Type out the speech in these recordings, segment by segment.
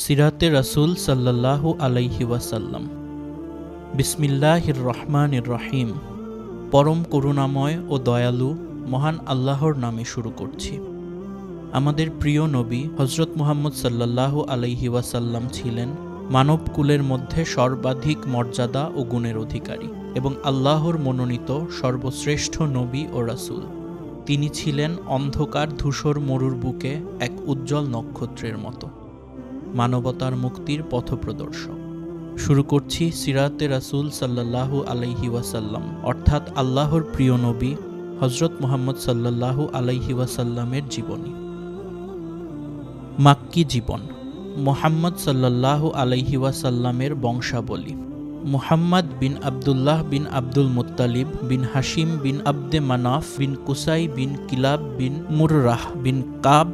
সিরাতে রাসূল সাল্লাল্লাহু আলাইহি ওয়াসাল্লাম। বিসমিল্লাহির রহমানির রহিম। পরম করুণাময় ও দয়ালু মহান আল্লাহর নামে শুরু করছি। আমাদের প্রিয় নবী হযরত মুহাম্মদ সাল্লাল্লাহু আলাইহি ওয়াসাল্লাম ছিলেন মানবকুলের মধ্যে সর্বাধিক মর্যাদা ও গুণের অধিকারী এবং আল্লাহর মনোনীত সর্বশ্রেষ্ঠ নবী ও রাসূল। তিনি ছিলেন অন্ধকার ধূসর মরুর বুকে এক উজ্জ্বল নক্ষত্রের মতো, মানবতার মুক্তির পথপ্রদর্শক। শুরু করছি সিরাতে রাসূল সাল্লাল্লাহু আলাইহি ওয়াসাল্লাম অর্থাৎ আল্লাহর প্রিয় নবী হযরত মুহাম্মদ সাল্লাল্লাহু আলাইহি ওয়াসাল্লামের জীবনী। মাক্কি জীবন। মুহাম্মদ সাল্লাল্লাহু আলাইহি ওয়াসাল্লামের বংশাবলী। মুহাম্মদ বিন আবদুল্লাহ বিন আব্দুল মুত্তালিব বিন হাশিম বিন আব্দে মানাফ বিন কুসাই বিন কিলাব বিন মুররাহ বিন কাব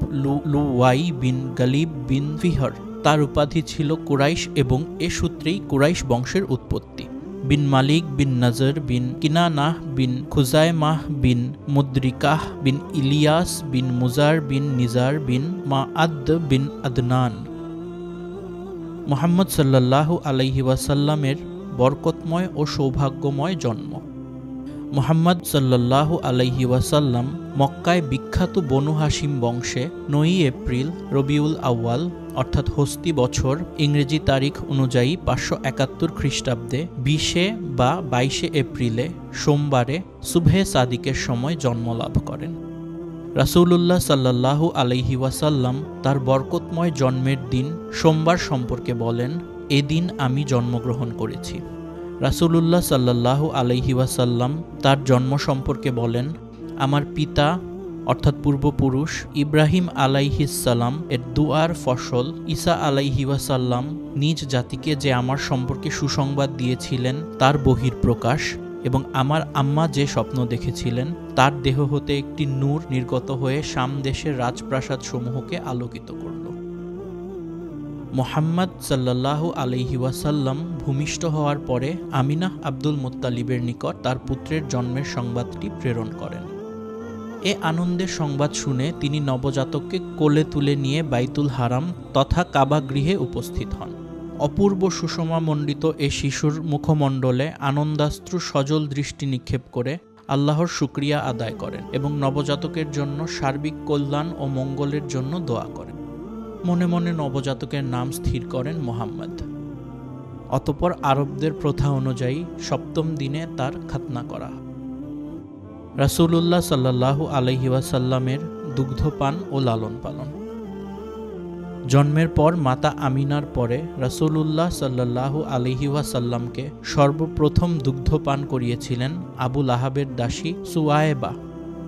লুওয়াই বিন গালিব বিন ফিহর। তার উপাধি ছিল কুরাইশ এবং এ সূত্রেই কুরাইশ বংশের উৎপত্তি। বিন মালিক বিন নজর বিন কিনানাহ বিন খুজাইমাহ বিন মুদ্রিকাহ বিন ইলিয়াস বিন মুজার বিন নিজার বিন মাআদ বিন আদনান। মুহাম্মদ সাল্লাল্লাহু আলাইহি ওয়াসাল্লামের বরকতময় ও সৌভাগ্যময় জন্ম। মুহাম্মদ সাল্লাল্লাহু আলাইহি ওয়াসাল্লাম মক্কায় বিখ্যাত বনু হাশিম বংশে 9 এপ্রিল রবিউল আউয়াল অর্থাৎ হস্তি বছর ইংরেজি তারিখ অনুযায়ী 571 খ্রিস্টাব্দে 20 বা 22 এপ্রিলে সোমবারে সুবহে সাদিকের সময় জন্মলাভ করেন। রাসূলুল্লাহ সাল্লাল্লাহু আলাইহি ওয়াসাল্লাম তার বরকতময় জন্মের দিন সোমবার সম্পর্কে বলেন, এদিন আমি জন্মগ্রহণ করেছি। রাসূলুল্লাহ সাল্লাল্লাহু আলাইহি ওয়াসাল্লাম তার জন্ম সম্পর্কে বলেন, আমার পিতা অর্থাৎ পূর্বপুরুষ ইব্রাহিম আলাইহিসসালাম এর দুয়ার ফসল ঈসা আলাইহি ওয়াসাল্লাম নিজ জাতিকে যে আমার সম্পর্কে সুসংবাদ দিয়েছিলেন তার বহিঃপ্রকাশ, এবং আমার আম্মা যে স্বপ্ন দেখেছিলেন তার দেহ হতে একটি নূর নির্গত হয়ে শাম দেশের রাজপ্রাসাদ সমূহকে আলোকিত করল। মুহাম্মদ সাল্লাল্লাহু আলাইহি ওয়াসাল্লাম ভূমিষ্ঠ হওয়ার পরে আমিনাহ আব্দুল মুত্তালিবের নিকট তার পুত্রের জন্মের সংবাদটি প্রেরণ করেন। এ আনন্দের সংবাদ শুনে তিনি নবজাতককে কোলে তুলে নিয়ে বাইতুল হারাম তথা কাবা গৃহে উপস্থিত হন। অপূর্ব সুষমামণ্ডিত এ শিশুর মুখমণ্ডলে আনন্দাশ্রু সজল দৃষ্টি নিক্ষেপ করে আল্লাহর শুকরিয়া আদায় করেন এবং নবজাতকের জন্য সার্বিক কল্যাণ ও মঙ্গলের জন্য দোয়া করেন। মনে মনে নবজাতকের নাম স্থির করেন মুহাম্মদ। অতঃপর আরবদের প্রথা অনুযায়ী 7ম দিনে তার খাতনা করা হয়। রাসূলুল্লাহ সাল্লাল্লাহু আলাইহি ওয়াসাল্লামের দুগ্ধপান ও লালন পালন। জন্মের পর মাতা আমিনার পরে রাসূলুল্লাহ সাল্লাল্লাহু আলাইহি ওয়াসাল্লামকে সর্বপ্রথম দুগ্ধপান করিয়েছিলেন আবু লাহাবের দাসী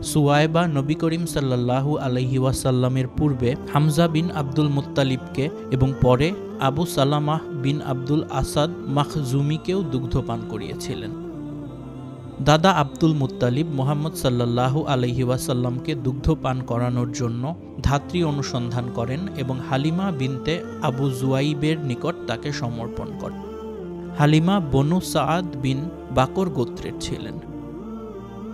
সুয়ায়বা নবী করিম সাল্লাল্লাহু আলাইহি ওয়াসাল্লামের পূর্বে হামজা বিন আব্দুল মুত্তালিবকে এবং পরে আবু সালামাহ বিন আব্দুল আসাদ মাখজুমিকেও দুগ্ধপান করিয়েছিলেন। দাদা আব্দুল মুত্তালিব মুহাম্মদ সাল্লাল্লাহু আলাইহি ওয়াসাল্লামকে দুগ্ধপান করানোর জন্য ধাত্রী অনুসন্ধান করেন এবং হালিমা বিনতে আবু জুয়াইবের নিকট তাকে সমর্পণ করেন। হালিমা বনু সাআদ বিন বাকর গোত্রের ছিলেন।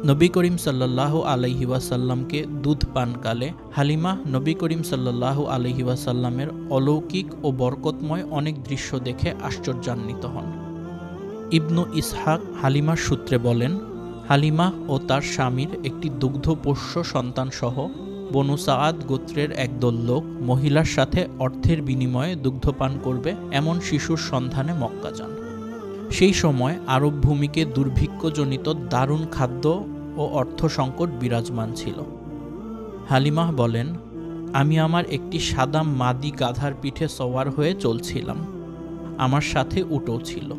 নবী করিম সাল্লাল্লাহু আলাইহি ওয়াসাল্লামকে দুধ পানকালে হালিমা নবী করিম সাল্লাল্লাহু আলাইহি ওয়াসাল্লামের অলৌকিক ও বরকতময় অনেক দৃশ্য দেখে আশ্চর্যান্বিত হন। ইবনু ইসহাক হালিমার সূত্রে বলেন, হালিমা ও তার স্বামীর একটি দুগ্ধপোষ্য সন্তানসহ বনু সাআদ গোত্রের একদল লোক মহিলার সাথে অর্থের বিনিময়ে দুগ্ধপান করবে এমন শিশুর সন্ধানে মক্কা যান। সেই সময় আরব ভূমিকে দুর্ভিক্ষজনিত দারুণ খাদ্য ও অর্থ সংকট বিরাজমান ছিল। হালিমা বলেন, আমি আমার একটি সাদা মাদি গাধার পিঠে সওয়ার হয়ে চলছিলাম। আমার সাথে উটও ছিল,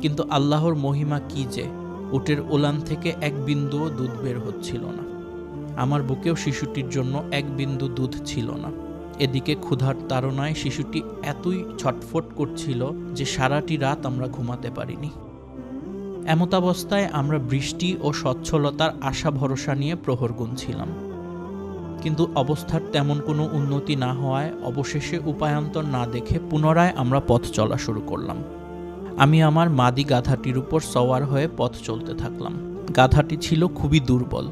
কিন্তু আল্লাহর মহিমা কি যে উটের ওলান থেকে এক বিন্দুও দুধ বের হচ্ছিল না। আমার বুকেও শিশুটির জন্য এক বিন্দু দুধ ছিল না। এদিকে ক্ষুধার তাড়নায় শিশুটি এতই ছটফট করছিল যে সারাটি রাত আমরা ঘুমাতে পারিনি। এমতাবস্থায় আমরা বৃষ্টি ও সচ্ছলতার আশা ভরসা নিয়ে প্রহর গুনছিলাম, কিন্তু অবস্থার তেমন কোনো উন্নতি না হওয়ায় অবশেষে উপায়ান্তর না দেখে পুনরায় আমরা পথ চলা শুরু করলাম। আমি আমার মাদি গাধাটির উপর সওয়ার হয়ে পথ চলতে থাকলাম। গাধাটি ছিল খুবই দুর্বল।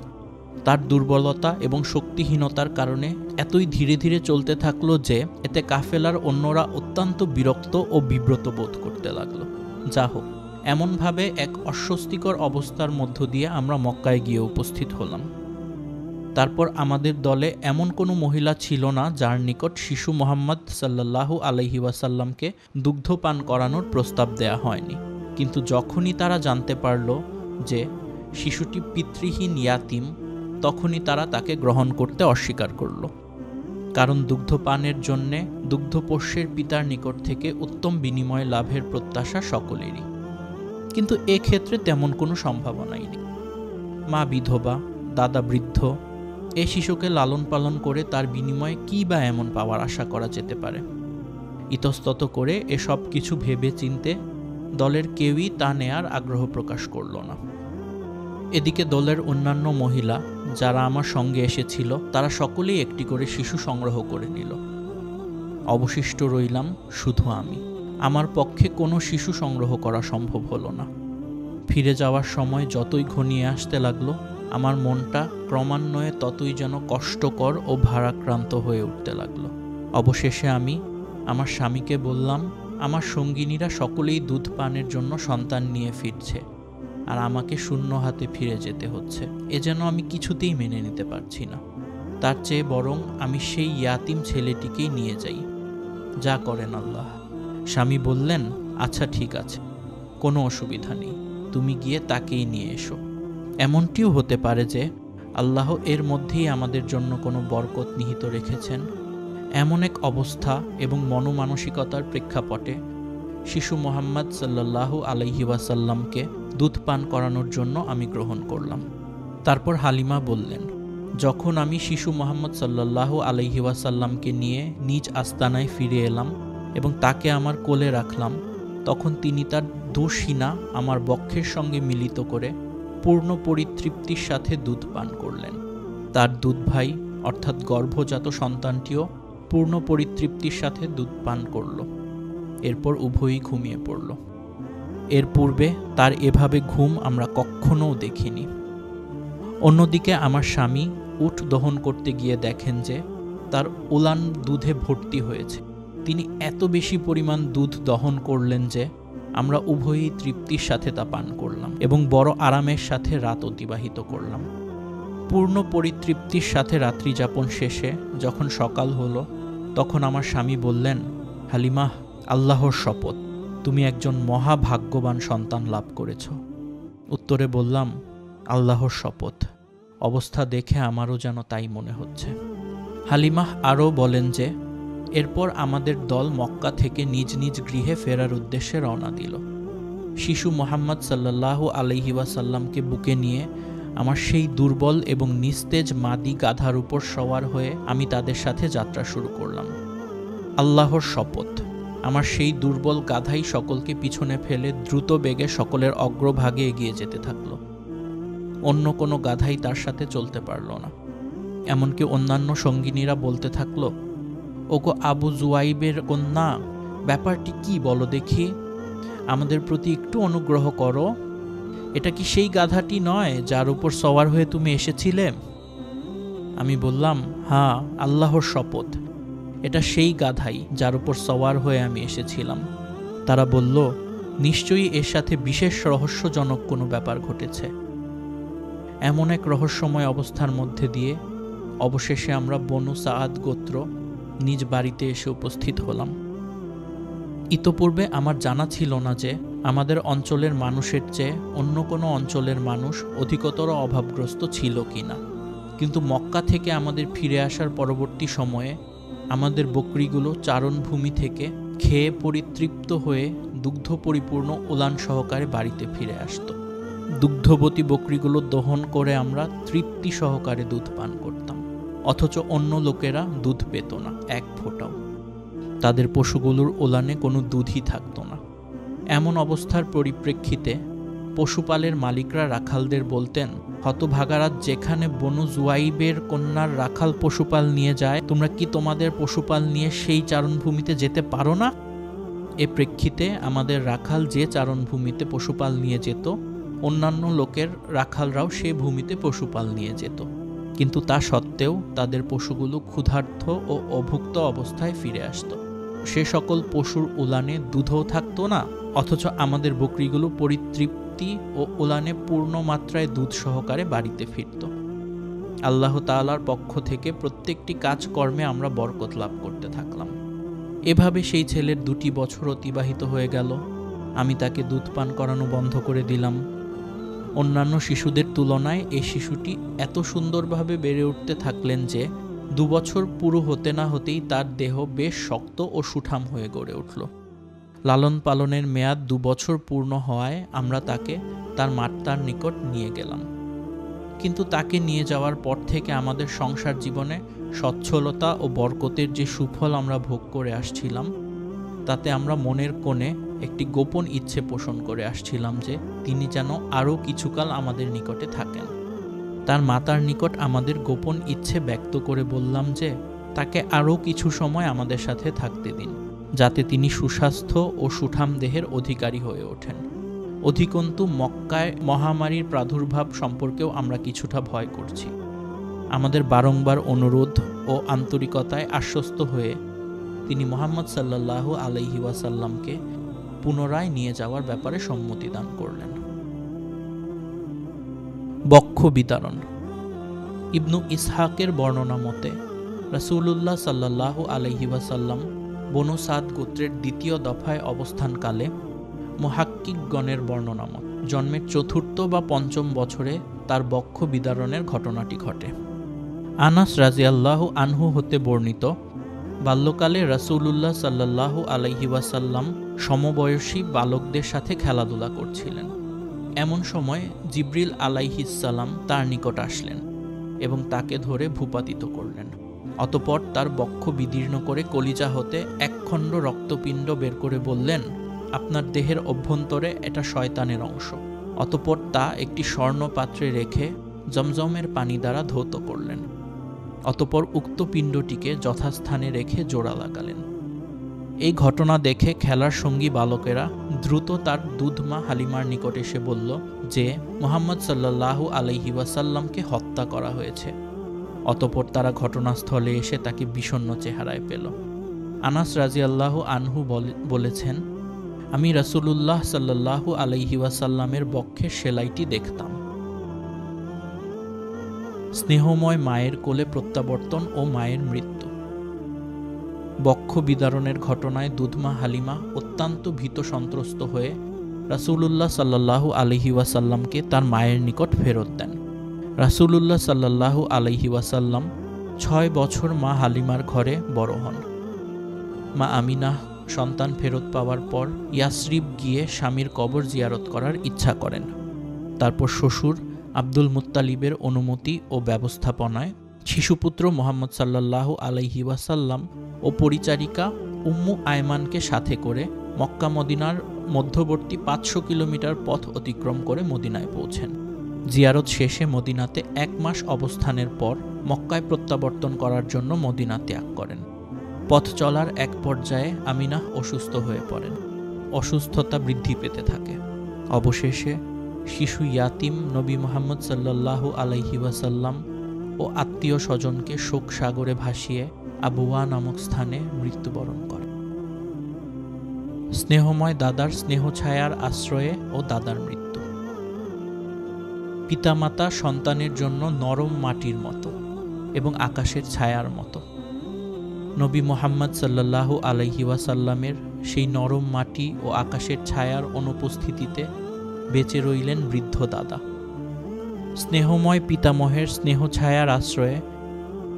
তার দুর্বলতা এবং শক্তিহীনতার কারণে এতই ধীরে ধীরে চলতে থাকলো যে এতে কাফেলার অন্যরা অত্যন্ত বিরক্ত ও বিব্রত বোধ করতে লাগলো। যা হোক, এমনভাবে এক অস্বস্তিকর অবস্থার মধ্য দিয়ে আমরা মক্কায় গিয়ে উপস্থিত হলাম। তারপর আমাদের দলে এমন কোনো মহিলা ছিল না যার নিকট শিশু মুহাম্মদ সাল্লাল্লাহু আলাইহি ওয়াসাল্লামকে দুগ্ধপান করানোর প্রস্তাব দেয়া হয়নি। কিন্তু যখনই তারা জানতে পারল যে শিশুটি পিতৃহীন ইয়াতিম, তখনই তারা তাকে গ্রহণ করতে অস্বীকার করল। কারণ দুগ্ধপানের জন্যে দুগ্ধপোষ্যের পিতার নিকট থেকে উত্তম বিনিময় লাভের প্রত্যাশা সকলেরই। কিন্তু এক্ষেত্রে তেমন কোনো সম্ভাবনাই নেই। মা বিধবা, দাদা বৃদ্ধ, এ শিশুকে লালন পালন করে তার বিনিময়ে কী বা এমন পাওয়ার আশা করা যেতে পারে? ইতস্তত করে এসব কিছু ভেবে চিনতে দলের কেউই তা নেয়ার আগ্রহ প্রকাশ করল না। এদিকে দলের অন্যান্য মহিলা যারা আমার সঙ্গে এসেছিল তারা সকলেই একটি করে শিশু সংগ্রহ করে নিল। অবশিষ্ট রইলাম শুধু আমি। আমার পক্ষে কোনো শিশু সংগ্রহ করা সম্ভব হলো না। ফিরে যাওয়ার সময় যতই ঘনিয়ে আসতে লাগলো, আমার মনটা ক্রমান্বয়ে ততই যেন কষ্টকর ও ভারাক্রান্ত হয়ে উঠতে লাগলো। অবশেষে আমি আমার স্বামীকে বললাম, আমার সঙ্গিনীরা সকলেই দুধ পানের জন্য সন্তান নিয়ে ফিরছে, আর আমাকে শূন্য হাতে ফিরে যেতে হচ্ছে। এ যেন আমি কিছুতেই মেনে নিতে পারছি না। তার চেয়ে বরং আমি সেই ইয়াতিম ছেলেটিকেই নিয়ে যাই, যা করেন আল্লাহ। স্বামী বললেন, আচ্ছা ঠিক আছে, কোনো অসুবিধা নেই, তুমি গিয়ে তাকেই নিয়ে এসো। এমনটিও হতে পারে যে আল্লাহ এর মধ্যেই আমাদের জন্য কোনো বরকত নিহিত রেখেছেন। এমন এক অবস্থা এবং মনোমানসিকতার প্রেক্ষাপটে শিশু মুহাম্মদ সাল্লাল্লাহু আলাইহি ওয়াসাল্লামকে দুধ পান করানোর জন্য আমি গ্রহণ করলাম। তারপর হালিমা বললেন, যখন আমি শিশু মুহাম্মদ সাল্লাল্লাহু আলাইহি ওয়াসাল্লামকে নিয়ে নিজ আস্তানায় ফিরে এলাম এবং তাকে আমার কোলে রাখলাম, তখন তিনি তার দুঃসিনা আমার বক্ষের সঙ্গে মিলিত করে পূর্ণ পরিতৃপ্তির সাথে দুধ পান করলেন। তার দুধ ভাই অর্থাৎ গর্ভজাত সন্তানটিও পূর্ণ পরিতৃপ্তির সাথে দুধ পান করল। এরপর উভয়ই ঘুমিয়ে পড়ল। এর পূর্বে তার এভাবে ঘুম আমরা কখনোও দেখিনি। অন্যদিকে আমার স্বামী উট দহন করতে গিয়ে দেখেন যে তার উলান দুধে ভর্তি হয়েছে। তিনি এত বেশি পরিমাণ দুধ দহন করলেন যে আমরা উভয়ই তৃপ্তির সাথে তা পান করলাম এবং বড় আরামের সাথে রাত অতিবাহিত করলাম। পূর্ণ পরিতৃপ্তির সাথে রাত্রি যাপন শেষে যখন সকাল হলো, তখন আমার স্বামী বললেন, হালিমাহ, আল্লাহর শপথ, তুমি একজন মহাভাগ্যবান সন্তান লাভ করেছ। উত্তরে বললাম, আল্লাহর শপথ, অবস্থা দেখে আমারও যেন তাই মনে হচ্ছে। হালিমাহ আরও বলেন যে এরপর আমাদের দল মক্কা থেকে নিজ নিজ গৃহে ফেরার উদ্দেশ্যে রওনা দিল। শিশু মুহাম্মদ সাল্লাল্লাহু আলাইহি ওয়াসাল্লামকে বুকে নিয়ে আমার সেই দুর্বল এবং নিস্তেজ মাদি গাধার উপর সওয়ার হয়ে আমি তাদের সাথে যাত্রা শুরু করলাম। আল্লাহর শপথ, আমার সেই দুর্বল গাধাই সকলকে পিছনে ফেলে দ্রুত বেগে সকলের অগ্রভাগে এগিয়ে যেতে থাকলো। অন্য কোনো গাধাই তার সাথে চলতে পারল না। এমনকি অন্যান্য সঙ্গিনীরা বলতে থাকলো, ওগো আবু জুয়াইবের কন্যা, ব্যাপারটি কি বলো দেখি, আমাদের প্রতি একটু অনুগ্রহ করো। এটা কি সেই গাধাটি নয় যার উপর সওয়ার হয়ে তুমি এসেছিলে? আমি বললাম, হ্যাঁ, আল্লাহর শপথ, এটা সেই গাধাই যার উপর সওয়ার হয়ে আমি এসেছিলাম। তারা বলল, নিশ্চয়ই এর সাথে বিশেষ রহস্যজনক কোনো ব্যাপার ঘটেছে। এমন এক রহস্যময় অবস্থার মধ্যে দিয়ে অবশেষে আমরা বনু সাআদ গোত্র নিজ বাড়িতে এসে উপস্থিত হলাম। ইতোপূর্বে আমার জানা ছিল না যে আমাদের অঞ্চলের মানুষের চেয়ে অন্য কোনো অঞ্চলের মানুষ অধিকতর অভাবগ্রস্ত ছিল কিনা। কিন্তু মক্কা থেকে আমাদের ফিরে আসার পরবর্তী সময়ে আমাদের বকরিগুলো চারণভূমি থেকে খেয়ে পরিতৃপ্ত হয়ে দুগ্ধ পরিপূর্ণ উলান সহকারে বাড়িতে ফিরে আসত। দুগ্ধবতী বকরিগুলো দহন করে আমরা তৃপ্তি সহকারে দুধ পান করতাম, অথচ অন্য লোকেরা দুধ পেত না এক ফোঁটাও। তাদের পশুগুলোর ওলানে কোনো দুধই থাকত না। এমন অবস্থার পরিপ্রেক্ষিতে পশুপালের মালিকরা রাখালদের বলতেন, হতভাগারা যেখানে বনু জুয়াইবের কন্যার রাখাল পশুপাল নিয়ে যায়, তোমরা কি তোমাদের পশুপাল নিয়ে সেই চারণভূমিতে যেতে পারো না? এ প্রেক্ষিতে আমাদের রাখাল যে চারণভূমিতে পশুপাল নিয়ে যেত, অন্যান্য লোকের রাখালরাও সে ভূমিতে পশুপাল নিয়ে যেত। কিন্তু তা সত্ত্বেও তাদের পশুগুলো ক্ষুধার্ত ও অভুক্ত অবস্থায় ফিরে আসত। সে সকল পশুর উলানে দুধও থাকতো না, অথচ আমাদের বকরিগুলো পরিতৃপ্তি ও উলানে পূর্ণ মাত্রায় দুধ সহকারে বাড়িতে ফিরত। আল্লাহ তাআলার পক্ষ থেকে প্রত্যেকটি কাজকর্মে আমরা বরকত লাভ করতে থাকলাম। এভাবে সেই ছেলের 2 বছর অতিবাহিত হয়ে গেল। আমি তাকে দুধ পান করানো বন্ধ করে দিলাম। অন্যান্য শিশুদের তুলনায় এই শিশুটি এত সুন্দরভাবে বেড়ে উঠতে থাকলেন যে 2 বছর পুরো হতে না হতেই তার দেহ বেশ শক্ত ও সুঠাম হয়ে গড়ে উঠল। লালন পালনের মেয়াদ 2 বছর পূর্ণ হওয়ায় আমরা তাকে তার মাতার নিকট নিয়ে গেলাম। কিন্তু তাকে নিয়ে যাওয়ার পর থেকে আমাদের সংসার জীবনে সচ্ছলতা ও বরকতের যে সুফল আমরা ভোগ করে আসছিলাম, তাতে আমরা মনের কোণে একটি গোপন ইচ্ছে পোষণ করে আসছিলাম যে তিনি যেন আরও কিছুকাল আমাদের নিকটে থাকেন। তার মাতার নিকট আমাদের গোপন ইচ্ছে ব্যক্ত করে বললাম যে তাকে আরও কিছু সময় আমাদের সাথে থাকতে দিন, যাতে তিনি সুস্বাস্থ্য ও সুঠাম দেহের অধিকারী হয়ে ওঠেন। অধিকন্তু মক্কায় মহামারীর প্রাদুর্ভাব সম্পর্কেও আমরা কিছুটা ভয় করছি। আমাদের বারংবার অনুরোধ ও আন্তরিকতায় আশ্বস্ত হয়ে তিনি মুহাম্মদ সাল্লাল্লাহু আলাইহি ওয়াসাল্লামকে পুনরায় নিয়ে যাওয়ার ব্যাপারে সম্মতি দান করলেন। বক্ষ বিতরণ। ইবনু ইসহাকের বর্ণনা মতে রাসূলুল্লাহ সাল্লাল্লাহু আলাইহি ওয়াসাল্লাম বনু সাদ গোত্রের 2য় দফায় অবস্থানকালে মুহাক্কিকগণের বর্ণনা মতে জন্মের 4র্থ বা 5ম বছরে তার বক্ষ বিদারণের ঘটনাটি ঘটে। আনাস রাদিয়াল্লাহু আনহু হতে বর্ণিত, বাল্যকালে রাসূলুল্লাহ সাল্লাল্লাহু আলাইহি ওয়াসাল্লাম সমবয়সী বালকদের সাথে খেলাধুলা করছিলেন। এমন সময় জিবরিল আলাইহিসসালাম তার নিকট আসলেন এবং তাকে ধরে ভূপাতিত করলেন। অতঃপর তার বক্ষ বিদীর্ণ করে কলিজা হতে 1 খণ্ড রক্তপিণ্ড বের করে বললেন, আপনার দেহের অভ্যন্তরে এটা শয়তানের অংশ। অতঃপর তা একটি স্বর্ণ পাত্রে রেখে জমজমের পানি দ্বারা ধৌত করলেন। অতঃপর উক্ত পিণ্ডটিকে যথাস্থানে রেখে জোড়া লাগালেন। এই ঘটনা দেখে খেলার সঙ্গী বালকেরা দ্রুত তার দুধমা হালিমার নিকট এসে বলল যে মুহাম্মদ সাল্লাল্লাহু আলাইহি ওয়াসাল্লামকে হত্যা করা হয়েছে। অতঃপর তারা ঘটনাস্থলে এসে তাকে বিষণ্ণ চেহারায় পেল। আনাস রাদিয়াল্লাহু আনহু বলেছেন, আমি রাসূলুল্লাহ সাল্লাল্লাহু আলাইহি ওয়াসাল্লামের বক্ষের সেলাইটি দেখতাম। স্নেহময় মায়ের কোলে প্রত্যাবর্তন ও মায়ের মৃত্যু। বক্ষ বিদারণের ঘটনায় দুধমা হালিমা অত্যন্ত ভীত সন্ত্রস্ত হয়ে রাসূলুল্লাহ সাল্লাল্লাহু আলাইহি ওয়াসাল্লামকে তার মায়ের নিকট ফেরত দেন। রাসূলুল্লাহ সাল্লাল্লাহু আলাইহি ওয়াসাল্লাম 6 বছর মা হালিমার ঘরে বড় হন। মা আমিনা সন্তান ফেরত পাওয়ার পর ইয়াসরিব গিয়ে স্বামীর কবর জিয়ারত করার ইচ্ছা করেন। তারপর শ্বশুর আব্দুল মুত্তালিবের অনুমতি ও ব্যবস্থাপনায় শিশুপুত্র মুহাম্মদ সাল্লাল্লাহু আলাইহি ওয়াসাল্লাম ও পরিচারিকা উম্মু আয়মানকে সাথে করে মক্কা মদিনার মধ্যবর্তী 500 কিলোমিটার পথ অতিক্রম করে মদিনায় পৌঁছেন। জিয়ারত শেষে মদিনাতে 1 মাস অবস্থানের পর মক্কায় প্রত্যাবর্তন করার জন্য মদিনা ত্যাগ করেন। পথ চলার এক পর্যায়ে আমিনাহ অসুস্থ হয়ে পড়েন। অসুস্থতা বৃদ্ধি পেতে থাকে। অবশেষে শিশু ইয়াতিম নবী মুহাম্মদ সাল্লাল্লাহু আলাইহি ওয়াসাল্লাম ও আত্মীয় স্বজনকে শোক সাগরে ভাসিয়ে আবুয়া নামক স্থানে মৃত্যুবরণ করে। স্নেহময় দাদার স্নেহছায়ার আশ্রয়ে ও দাদার মৃত্যু। পিতামাতা সন্তানের জন্য নরম মাটির মতো এবং আকাশের ছায়ার মতো। নবী মুহাম্মদ সাল্লাল্লাহু আলাইহি ওয়াসাল্লামের সেই নরম মাটি ও আকাশের ছায়ার অনুপস্থিতিতে বেঁচে রইলেন বৃদ্ধ দাদা। স্নেহময় পিতামহের স্নেহছায়ার আশ্রয়ে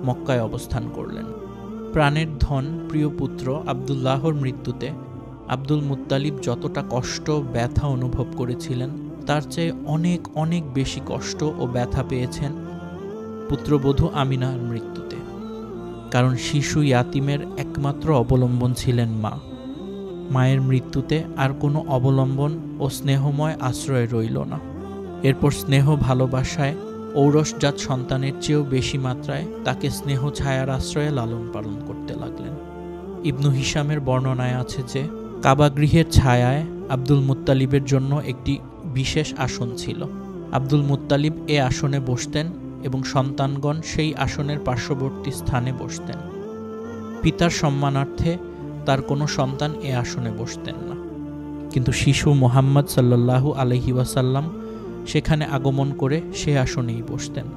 মক্কায় অবস্থান করলেন। প্রাণের ধন প্রিয় পুত্র আব্দুল্লাহর মৃত্যুতে আব্দুল মুত্তালিব যতটা কষ্ট ব্যথা অনুভব করেছিলেন, তার চেয়ে অনেক অনেক বেশি কষ্ট ও ব্যথা পেয়েছেন পুত্রবধূ আমিনার মৃত্যুতে। কারণ শিশু ইয়াতিমের একমাত্র অবলম্বন ছিলেন মা। মায়ের মৃত্যুতে আর কোনো অবলম্বন ও স্নেহময় আশ্রয় রইল না। এরপর স্নেহ ভালোবাসায় ঔরসজাত সন্তানের চেয়েও বেশি মাত্রায় তাকে স্নেহ ছায়ার আশ্রয়ে লালন পালন করতে লাগলেন। ইবনু হিশামের বর্ণনায় আছে যে কাবাগৃহের ছায়ায় আব্দুল মুত্তালিবের জন্য একটি বিশেষ আসন ছিল। আব্দুল মুত্তালিব এ আসনে বসতেন এবং সন্তানগণ সেই আসনের পার্শ্ববর্তী স্থানে বসতেন। পিতার সম্মানার্থে তার কোনো সন্তান এ আসনে বসতেন না, কিন্তু শিশু মুহাম্মদ সাল্লাল্লাহু আলাইহি ওয়াসাল্লাম সেখানে আগমন করে সে আসনেই বসতেন।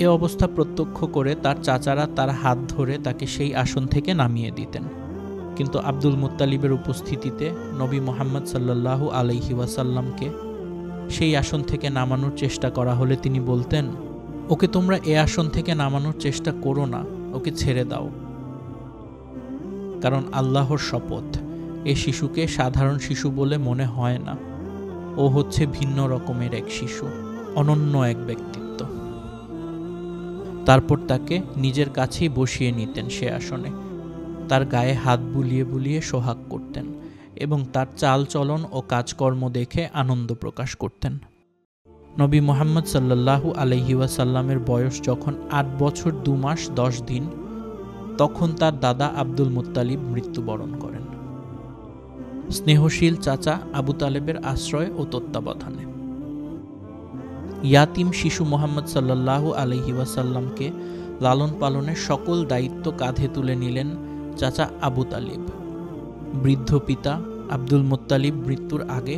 এ অবস্থা প্রত্যক্ষ করে তার চাচারা তার হাত ধরে তাকে সেই আসন থেকে নামিয়ে দিতেন, কিন্তু আব্দুল মুত্তালিবের উপস্থিতিতে নবী মুহাম্মদ সাল্লাল্লাহু আলাইহি ওয়াসাল্লামকে সেই আসন থেকে নামানোর চেষ্টা করা হলে তিনি বলতেন, ওকে তোমরা এ আসন থেকে নামানোর চেষ্টা করো না, ওকে ছেড়ে দাও, কারণ আল্লাহর শপথ, এ শিশুকে সাধারণ শিশু বলে মনে হয় না, ও হচ্ছে ভিন্ন রকমের এক শিশু, অনন্য এক ব্যক্তিত্ব। তারপর তাকে নিজের কাছেই বসিয়ে নিতেন সে আসনে, তার গায়ে হাত বুলিয়ে বুলিয়ে সোহাগ করতেন এবং তার চাল চলন ও কাজকর্ম দেখে আনন্দ প্রকাশ করতেন। নবী মুহাম্মদ সাল্লাল্লাহু আলাইহি ওয়াসাল্লামের বয়স যখন 8 বছর 2 মাস 10 দিন, তখন তার দাদা আব্দুল মুত্তালিব মৃত্যুবরণ করেন, স্নেহশীল চাচা আবু তালেবের আশ্রয় ও তত্ত্বাবধানে। ইয়াতিম শিশু মুহাম্মদ সাল্লাল্লাহু আলাইহি ওয়াসাল্লামকে লালন পালনের সকল দায়িত্ব কাঁধে তুলে নিলেন চাচা আবু তালিব। বৃদ্ধ পিতা আব্দুল মুত্তালিব মৃত্যুর আগে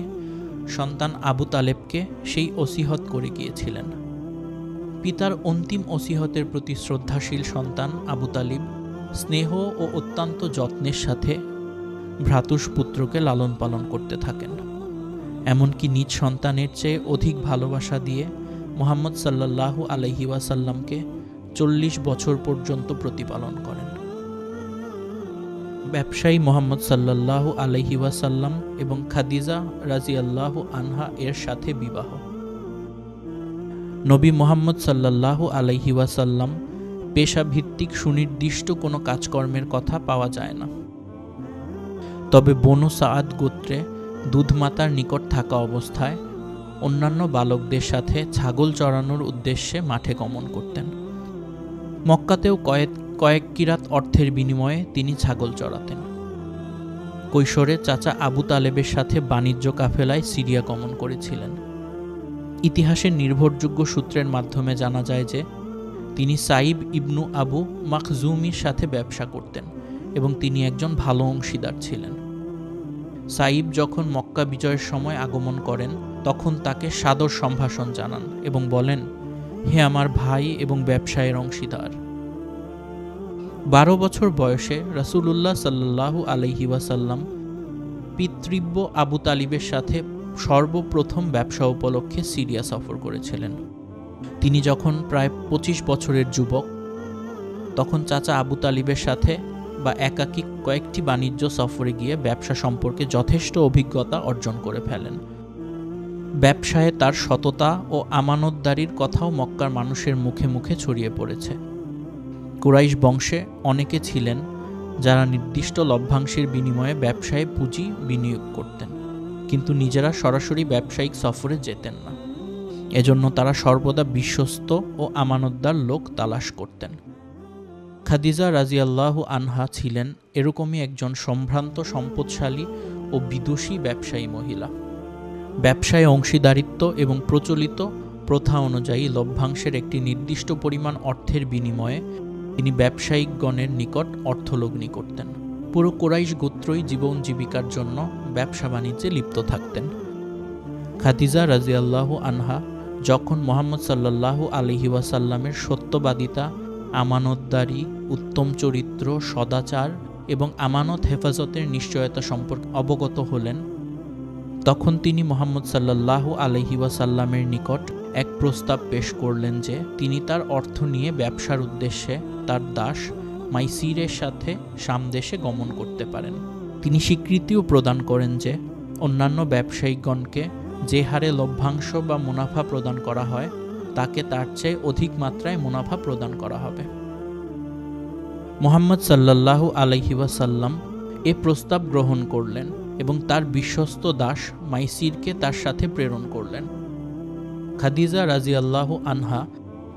সন্তান আবু তালেবকে সেই ওসিহত করে গিয়েছিলেন। পিতার অন্তিম ওসিহতের প্রতি শ্রদ্ধাশীল সন্তান আবু তালিব স্নেহ ও অত্যন্ত যত্নের সাথে ভ্রাতুষ্পুত্রকে লালন পালন করতে থাকেন, এমনকি নিজ সন্তানের চেয়ে অধিক ভালোবাসা দিয়ে মুহাম্মদ সাল্লাল্লাহু আলাইহি ওয়াসাল্লামকে 40 বছর পর্যন্ত প্রতিপালন করেন। ব্যবসায়ী মুহাম্মদ সাল্লাল্লাহু আলাইহি ওয়াসাল্লাম এবং খাদিজা রাদিয়াল্লাহু আনহা এর সাথে বিবাহ। নবী মুহাম্মদ সাল্লাল্লাহু আলাইহি ওয়াসাল্লাম পেশাভিত্তিক সুনির্দিষ্ট কোনো কাজকর্মের কথা পাওয়া যায় না, তবে বনু সাআদ গোত্রে দুধমাতার নিকট থাকা অবস্থায় অন্যান্য বালকদের সাথে ছাগল চড়ানোর উদ্দেশ্যে মাঠে গমন করতেন। মক্কাতেও কয়েক কিরাত অর্থের বিনিময়ে তিনি ছাগল চড়াতেন। কৈশোরে চাচা আবু তালেবের সাথে বাণিজ্য কাফেলায় সিরিয়া গমন করেছিলেন। ইতিহাসের নির্ভরযোগ্য সূত্রের মাধ্যমে জানা যায় যে তিনি সাইব ইবনু আবু মাখজুমির সাথে ব্যবসা করতেন এবং তিনি একজন ভালো অংশীদার ছিলেন। সাইব যখন মক্কা বিজয়ের সময় আগমন করেন, তখন তাকে সাদর সম্ভাষণ জানান এবং বলেন, হে আমার ভাই এবং ব্যবসায়ের অংশীদার। 12 বছর বয়সে রাসূলুল্লাহ সাল্লাল্লাহু আলাইহি ওয়াসাল্লাম পিতৃব্য আবু তালিবের সাথে সর্বপ্রথম ব্যবসা উপলক্ষে সিরিয়া সফর করেছিলেন। তিনি যখন প্রায় 25 বছরের যুবক, তখন চাচা আবু তালিবের সাথে বা একাকী কয়েকটি বাণিজ্য সফরে গিয়ে ব্যবসা সম্পর্কে যথেষ্ট অভিজ্ঞতা অর্জন করে ফেলেন। ব্যবসায়ে তার সততা ও আমানতদারির কথাও মক্কার মানুষের মুখে মুখে ছড়িয়ে পড়েছে। কুরাইশ বংশে অনেকে ছিলেন যারা নির্দিষ্ট লভ্যাংশের বিনিময়ে ব্যবসায়ে পুঁজি বিনিয়োগ করতেন, কিন্তু নিজেরা সরাসরি ব্যবসায়িক সফরে যেতেন না। এজন্য তারা সর্বদা বিশ্বস্ত ও আমানতদার লোক তালাশ করতেন। খাদিজা রাদিয়াল্লাহু আনহা ছিলেন এরকমই একজন সম্ভ্রান্ত, সম্পদশালী ও বিদুষী ব্যবসায়ী মহিলা। ব্যবসায় অংশীদারিত্ব এবং প্রচলিত প্রথা অনুযায়ী লভ্যাংশের একটি নির্দিষ্ট পরিমাণ অর্থের বিনিময়ে তিনি ব্যবসায়িকগণের নিকট অর্থলগ্নি করতেন। পুরো কুরাইশ গোত্রই জীবন জীবিকার জন্য ব্যবসা বাণিজ্যে লিপ্ত থাকতেন। খাদিজা রাদিয়াল্লাহু আনহা যখন মুহাম্মদ সাল্লাল্লাহু আলাইহি ওয়াসাল্লামের সত্যবাদিতা, আমানতদারি, উত্তম চরিত্র, সদাচার এবং আমানত হেফাজতের নিশ্চয়তা সম্পর্কে অবগত হলেন, তখন তিনি মুহাম্মদ সাল্লাল্লাহু আলাইহি ওয়াসাল্লামের নিকট এক প্রস্তাব পেশ করলেন যে তিনি তার অর্থ নিয়ে ব্যবসার উদ্দেশ্যে তার দাস মাইসিরের সাথে শাম দেশে গমন করতে পারেন। তিনি স্বীকৃতিও প্রদান করেন যে অন্যান্য ব্যবসায়িকগণকে যে হারে লভ্যাংশ বা মুনাফা প্রদান করা হয়, তাকে তার চেয়ে অধিক মাত্রায় মুনাফা প্রদান করা হবে। মুহাম্মদ সাল্লাল্লাহু আলাইহি ওয়াসাল্লাম এ প্রস্তাব গ্রহণ করলেন এবং তার বিশ্বস্ত দাস মাইসিরকে তার সাথে প্রেরণ করলেন। খাদিজা রাদিয়াল্লাহু আনহা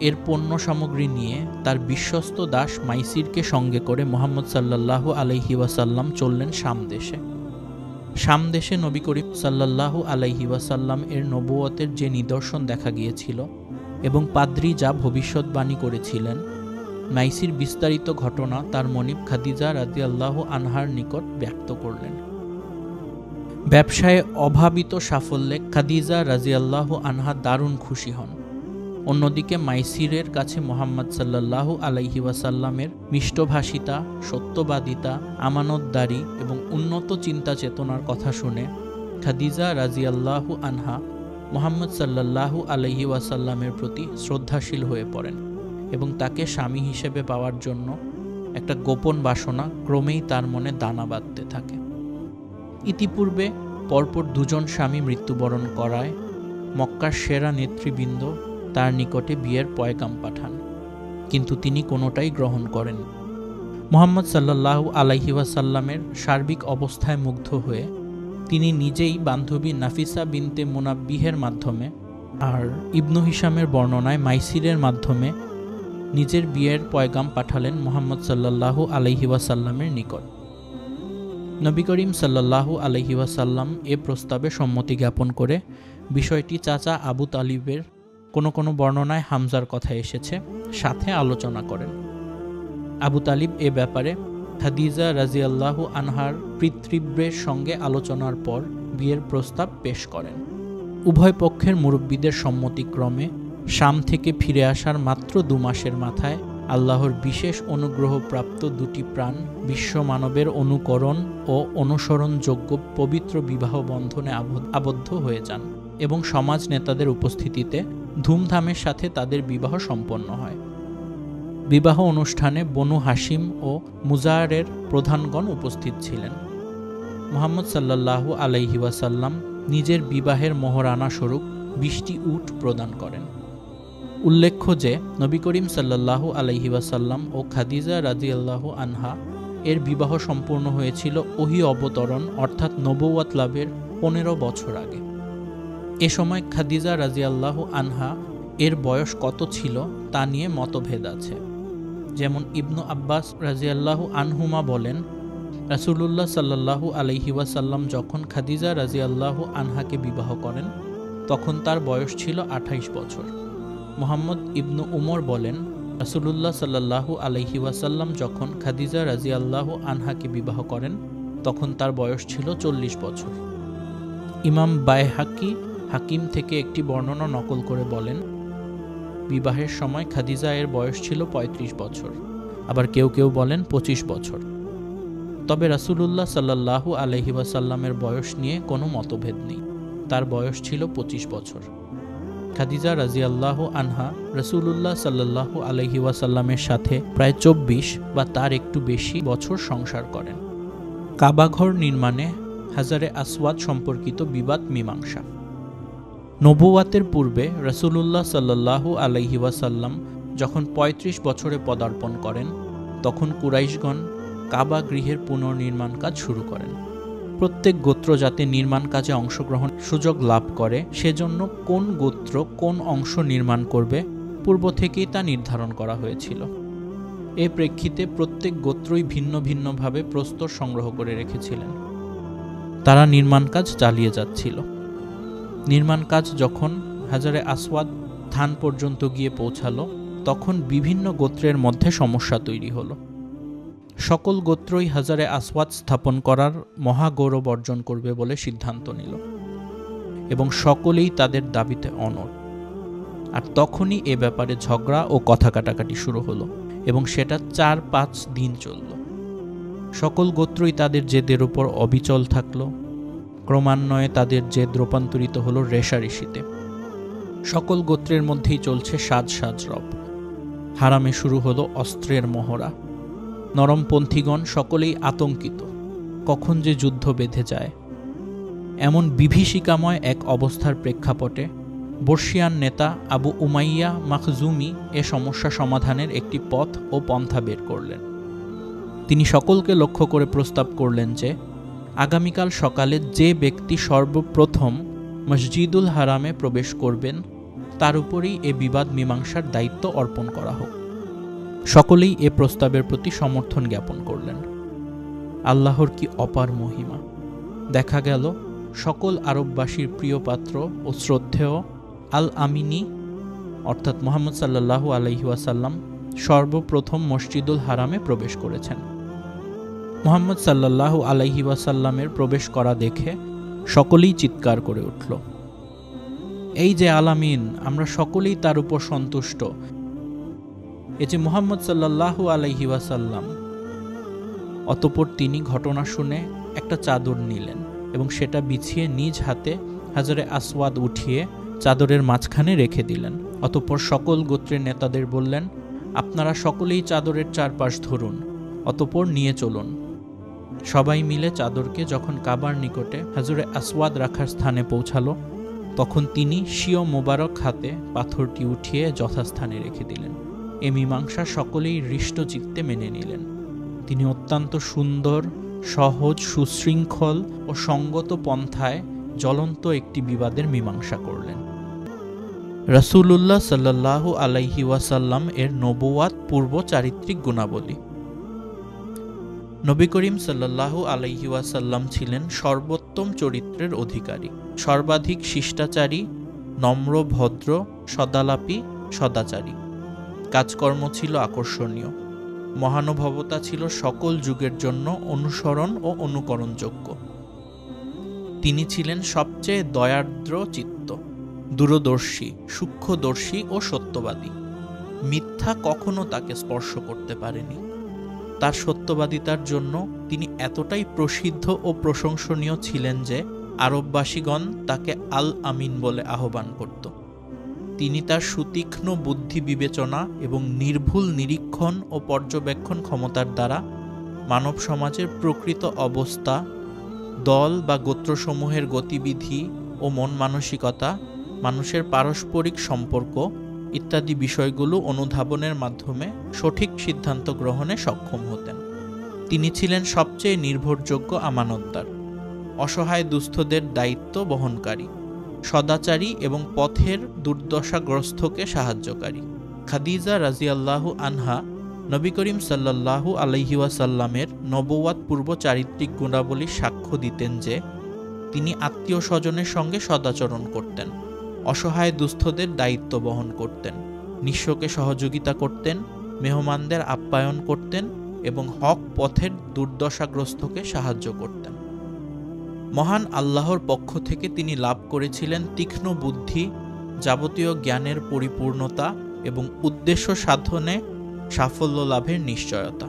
এর পণ্য সামগ্রী নিয়ে তার বিশ্বস্ত দাস মাইসিরকে সঙ্গে করে মুহাম্মদ সাল্লাল্লাহু আলাইহি ওয়াসাল্লাম চললেন শাম দেশে। শাম দেশে নবী করিম সাল্লাল্লাহু আলাইহি ওয়াসাল্লাম এর নবুয়তের যে নিদর্শন দেখা গিয়েছিল, এবং পাদ্রী যা ভবিষ্যৎবাণী করেছিলেন, মাইসির বিস্তারিত ঘটনা তার মনিব খাদিজা রাদিয়াল্লাহু আনহার নিকট ব্যক্ত করলেন। ব্যবসায়ে অভাবিত সাফল্যে খাদিজা রাদিয়াল্লাহু আনহা দারুণ খুশি হন। অন্যদিকে মাইসিরের কাছে মুহাম্মদ সাল্লাল্লাহু আলাইহি ওয়াসাল্লামের মিষ্টভাষিতা, সত্যবাদিতা, আমানতদারি এবং উন্নত চিন্তা চেতনার কথা শুনে খাদিজা রাদিয়াল্লাহু আনহা মুহাম্মদ সাল্লাল্লাহু আলাইহি ওয়াসাল্লামের প্রতি শ্রদ্ধাশীল হয়ে পড়েন এবং তাকে স্বামী হিসেবে পাওয়ার জন্য একটা গোপন বাসনা ক্রমেই তার মনে দানা বাঁধতে থাকে। ইতিপূর্বে পরপর দুজন স্বামী মৃত্যুবরণ করায় মক্কার সেরা নেতৃবৃন্দ তার নিকটে বিয়ের পয়গাম পাঠান, কিন্তু তিনি কোনোটাই গ্রহণ করেন। মুহাম্মদ সাল্লাল্লাহু আলাইহি ওয়াসাল্লামের সার্বিক অবস্থায় মুগ্ধ হয়ে তিনি নিজেই বান্ধবী নাফিসা বিনতে মুনাব্বিহের মাধ্যমে আর ইবনু হিশামের বর্ণনায় মাইসিরের মাধ্যমে নিজের বিয়ের পয়গাম পাঠালেন মুহাম্মদ সাল্লাল্লাহু আলাইহি ওয়াসাল্লামের নিকট। নবী করিম সাল্লাল্লাহু আলাইহি ওয়াসাল্লাম এ প্রস্তাবে সম্মতি জ্ঞাপন করে বিষয়টি চাচা আবু তালিবের কোনো বর্ণনায় হামজার কথা এসেছে সাথে আলোচনা করেন। আবু তালিব এ ব্যাপারে খাদিজা রাদিয়াল্লাহু আনহার পিতৃব্যের সঙ্গে আলোচনার পর বিয়ের প্রস্তাব পেশ করেন। উভয় পক্ষের মুরব্বীদের সম্মতিক্রমে শাম থেকে ফিরে আসার মাত্র 2 মাসের মাথায় আল্লাহর বিশেষ অনুগ্রহপ্রাপ্ত দুটি প্রাণ বিশ্ব মানবের অনুকরণ ও অনুসরণযোগ্য পবিত্র বিবাহ বন্ধনে আবদ্ধ হয়ে যান এবং সমাজ নেতাদের উপস্থিতিতে ধুমধামের সাথে তাদের বিবাহ সম্পন্ন হয়। বিবাহ অনুষ্ঠানে বনু হাশিম ও মুজারের প্রধানগণ উপস্থিত ছিলেন। মুহাম্মদ সাল্লাল্লাহু আলাইহি ওয়াসাল্লাম নিজের বিবাহের মোহরানা স্বরূপ 20টি উট প্রদান করেন। উল্লেখ্য যে নবী করিম সাল্লাল্লাহু আলাইহি ওয়াসাল্লাম ও খাদিজা রাদিয়াল্লাহু আনহা এর বিবাহ সম্পূর্ণ হয়েছিল ওহী অবতরণ অর্থাৎ নবুওয়াত লাভের 15 বছর আগে। এ সময় খাদিজা রাদিয়াল্লাহু আনহা এর বয়স কত ছিল তা নিয়ে মতভেদ আছে। যেমন ইবনু আব্বাস রাদিয়াল্লাহু আনহুমা বলেন, রাসূলুল্লাহ সাল্লাল্লাহু আলাইহি ওয়াসাল্লাম যখন খাদিজা রাদিয়াল্লাহু আনহাকে বিবাহ করেন তখন তার বয়স ছিল 28 বছর। মুহাম্মদ ইবনু উমর বলেন, রাসূলুল্লাহ সাল্লাল্লাহু আলাইহি ওয়াসাল্লাম যখন খাদিজা রাদিয়াল্লাহু আনহাকে বিবাহ করেন তখন তার বয়স ছিল 40 বছর। ইমাম বাইহাকি হাকিম থেকে একটি বর্ণনা নকল করে বলেন, বিবাহের সময় খাদিজা এর বয়স ছিল 35 বছর, আবার কেউ কেউ বলেন 25 বছর। তবে রাসূলুল্লাহ সাল্লাল্লাহু আলাইহি ওয়াসাল্লামের বয়স নিয়ে কোনো মতভেদ নেই, তার বয়স ছিল 25 বছর। খাদিজা রাদিয়াল্লাহু আনহা রাসূলুল্লাহ সাল্লাল্লাহু আলাইহি ওয়াসাল্লামের সাথে প্রায় 24 বা তার একটু বেশি বছর সংসার করেন। কাবাঘর নির্মাণে হাজারে আসওয়াদ সম্পর্কিত বিবাদ মীমাংসা। নবুওয়াতের পূর্বে রাসূলুল্লাহ সাল্লাল্লাহু আলাইহি ওয়াসাল্লাম যখন 35 বছরে পদার্পণ করেন তখন কুরাইশগণ কাবা গৃহের পুনর্নির্মাণ কাজ শুরু করেন। প্রত্যেক গোত্র যাতে নির্মাণ কাজে অংশগ্রহণ সুযোগ লাভ করে সেজন্য কোন গোত্র কোন অংশ নির্মাণ করবে পূর্ব থেকেই তা নির্ধারণ করা হয়েছিল। এ প্রেক্ষিতে প্রত্যেক গোত্রই ভিন্ন ভিন্নভাবে প্রস্তর সংগ্রহ করে রেখেছিলেন। তারা নির্মাণ কাজ চালিয়ে যাচ্ছিল। নির্মাণ কাজ যখন হাজারে আসওয়াদ স্থান পর্যন্ত গিয়ে পৌঁছালো তখন বিভিন্ন গোত্রের মধ্যে সমস্যা তৈরি হলো। সকল গোত্রই হাজারে আসওয়াদ স্থাপন করার মহাগৌরব অর্জন করবে বলে সিদ্ধান্ত নিল এবং সকলেই তাদের দাবিতে অনড়। আর তখনই এ ব্যাপারে ঝগড়া ও কথা কাটাকাটি শুরু হলো এবং সেটা 4-5 দিন চলল। সকল গোত্রই তাদের জেদের উপর অবিচল থাকলো। ক্রমান্বয়ে তাদের জেদ রূপান্তরিত হলো রেষারেষিতে। সকল গোত্রের মধ্যেই চলছে সাজ রব। হারামে শুরু হলো অস্ত্রের মহড়া। নরমপন্থীগণ সকলেই আতঙ্কিত, কখন যে যুদ্ধ বেঁধে যায়। এমন বিভীষিকাময় এক অবস্থার প্রেক্ষাপটে বর্ষিয়ান নেতা আবু উমাইয়া মাখজুমি এ সমস্যা সমাধানের একটি পথ ও পন্থা বের করলেন। তিনি সকলকে লক্ষ্য করে প্রস্তাব করলেন যে আগামীকাল সকালে যে ব্যক্তি সর্বপ্রথম মসজিদুল হারামে প্রবেশ করবেন তার উপরেই এ বিবাদ মীমাংসার দায়িত্ব অর্পণ করা হোক। সকলেই এ প্রস্তাবের প্রতি সমর্থন জ্ঞাপন করলেন। আল্লাহর কি অপার মহিমা! দেখা গেল সকল আরববাসীর প্রিয় পাত্র ও শ্রদ্ধেয় আল আমিনী অর্থাৎ মুহাম্মদ সাল্লাল্লাহু আলাইহি ওয়াসাল্লাম সর্বপ্রথম মসজিদুল হারামে প্রবেশ করেছেন। মুহাম্মদ সাল্লাল্লাহু আলাইহি ওয়াসাল্লামের প্রবেশ করা দেখে সকলেই চিৎকার করে উঠল, এই যে আলামিন, আমরা সকলেই তার উপর সন্তুষ্ট, এ যে মুহাম্মদ সাল্লাল্লাহু আলাইহি ওয়াসাল্লাম। অতঃপর তিনি ঘটনা শুনে একটা চাদর নিলেন এবং সেটা বিছিয়ে নিজ হাতে হাজরে আসওয়াদ উঠিয়ে চাদরের মাঝখানে রেখে দিলেন। অতঃপর সকল গোত্রের নেতাদের বললেন, আপনারা সকলেই চাদরের চারপাশ ধরুন, অতঃপর নিয়ে চলুন। সবাই মিলে চাদরকে যখন কাবার নিকটে হাজরে আসওয়াদ রাখার স্থানে পৌঁছালো, তখন তিনি স্বীয় মোবারক হাতে পাথরটি উঠিয়ে যথাস্থানে রেখে দিলেন। এ মীমাংসা সকলেই হৃষ্টচিত্তে মেনে নিলেন। তিনি অত্যন্ত সুন্দর, সহজ, সুশৃঙ্খল ও সঙ্গত পন্থায় জ্বলন্ত একটি বিবাদের মীমাংসা করলেন। রাসূলুল্লাহ সাল্লাল্লাহু আলাইহি ওয়াসাল্লাম এর নবুয়াত পূর্ব চারিত্রিক গুণাবলী। নবী করিম সাল্লাল্লাহু আলাইহি ওয়াসাল্লাম ছিলেন সর্বোত্তম চরিত্রের অধিকারী, সর্বাধিক শিষ্টাচারী, নম্র, ভদ্র, সদালাপী, সদাচারী। কাজকর্ম ছিল আকর্ষণীয়, মহানুভবতা ছিল সকল যুগের জন্য অনুসরণ ও অনুকরণযোগ্য। তিনি ছিলেন সবচেয়ে দয়ার্দ্র চিত্ত, দূরদর্শী, সূক্ষ্মদর্শী ও সত্যবাদী। মিথ্যা কখনো তাকে স্পর্শ করতে পারেনি। তার সত্যবাদিতার জন্য তিনি এতটাই প্রসিদ্ধ ও প্রশংসনীয় ছিলেন যে আরববাসীগণ তাকে আল আমিন বলে আহ্বান করত। তিনি তার সুতীক্ষ্ণ বুদ্ধি বিবেচনা এবং নির্ভুল নিরীক্ষণ ও পর্যবেক্ষণ ক্ষমতার দ্বারা মানব সমাজের প্রকৃত অবস্থা, দল বা গোত্রসমূহের গতিবিধি ও মন মানসিকতা, মানুষের পারস্পরিক সম্পর্ক ইত্যাদি বিষয়গুলো অনুধাবনের মাধ্যমে সঠিক সিদ্ধান্ত গ্রহণে সক্ষম হতেন। তিনি ছিলেন সবচেয়ে নির্ভরযোগ্য আমানতদার, অসহায় দুস্থদের দায়িত্ব বহনকারী, সদাচারী এবং পথের দুর্দশাগ্রস্তকে সাহায্যকারী। খাদিজা রাজিয়াল্লাহু আনহা নবী করিম সাল্লাল্লাহু আলাইহি ওয়াসাল্লামের নবুওয়াত পূর্ব চারিত্রিক গুণাবলীর সাক্ষ্য দিতেন যে তিনি আত্মীয় স্বজনের সঙ্গে সদাচরণ করতেন, অসহায় দুস্থদের দায়িত্ব বহন করতেন, নিঃস্বকে সহযোগিতা করতেন, মেহমানদের আপ্যায়ন করতেন এবং হক পথের দুর্দশাগ্রস্তকে সাহায্য করতেন। মহান আল্লাহর পক্ষ থেকে তিনি লাভ করেছিলেন তীক্ষ্ণ বুদ্ধি, যাবতীয় জ্ঞানের পরিপূর্ণতা এবং উদ্দেশ্য সাধনে সাফল্য লাভের নিশ্চয়তা।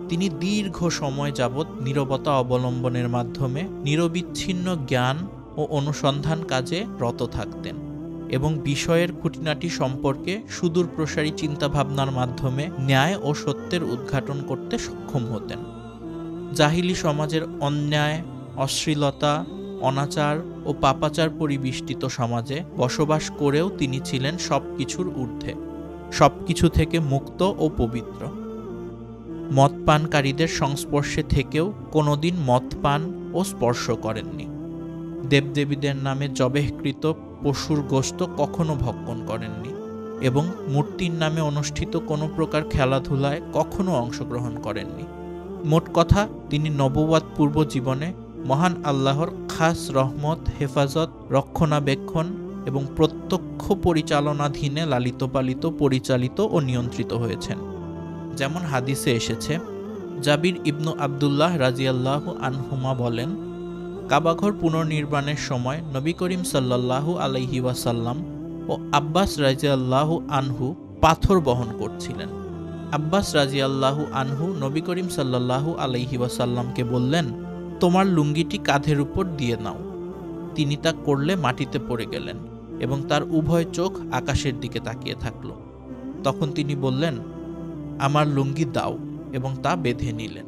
তিনি দীর্ঘ সময় যাবৎ নীরবতা অবলম্বনের মাধ্যমে নিরবিচ্ছিন্ন জ্ঞান ও অনুসন্ধান কাজে রত থাকতেন এবং বিষয়ের খুঁটিনাটি সম্পর্কে সুদূর প্রসারী চিন্তাভাবনার মাধ্যমে ন্যায় ও সত্যের উদ্ঘাটন করতে সক্ষম হতেন। জাহিলি সমাজের অন্যায়, অশ্লীলতা, অনাচার ও পাপাচার পরিবেষ্টিত সমাজে বসবাস করেও তিনি ছিলেন সবকিছুর ঊর্ধ্বে, সবকিছু থেকে মুক্ত ও পবিত্র। মদ পানকারীদের সংস্পর্শে থেকেও কোনোদিন মদ পান ও স্পর্শ করেননি। দেবদেবীদের নামে জবেহকৃত পশুর গোশত কখনো ভক্ষণ করেননি এবং মূর্তির নামে অনুষ্ঠিত কোনো প্রকার খেলাধুলায় কখনো অংশগ্রহণ করেননি। মোট কথা, তিনি নবুওয়াত পূর্ব জীবনে মহান আল্লাহর খাস রহমত, হেফাজত, রক্ষণাবেক্ষণ এবং প্রত্যক্ষ পরিচালনাধীনে লালিতপালিত, পরিচালিত ও নিয়ন্ত্রিত হয়েছেন। যেমন হাদিসে এসেছে, জাবির ইবনু আবদুল্লাহ রাজিয়াল্লাহু আনহুমা বলেন, কাবাঘর পুনর্নির্মাণের সময় নবী করিম সাল্লাল্লাহু আলাইহি ওয়াসাল্লাম ও আব্বাস রাজিয়াল্লাহু আনহু পাথর বহন করছিলেন। আব্বাস রাজিয়াল্লাহু আনহু নবী করিম সাল্লাল্লাহু আলাইহি ওয়াসাল্লামকে বললেন, তোমার লুঙ্গিটি কাঁধের উপর দিয়ে নাও। তিনি তা করলে মাটিতে পড়ে গেলেন এবং তার উভয় চোখ আকাশের দিকে তাকিয়ে থাকল। তখন তিনি বললেন, আমার লুঙ্গি দাও, এবং তা বেঁধে নিলেন।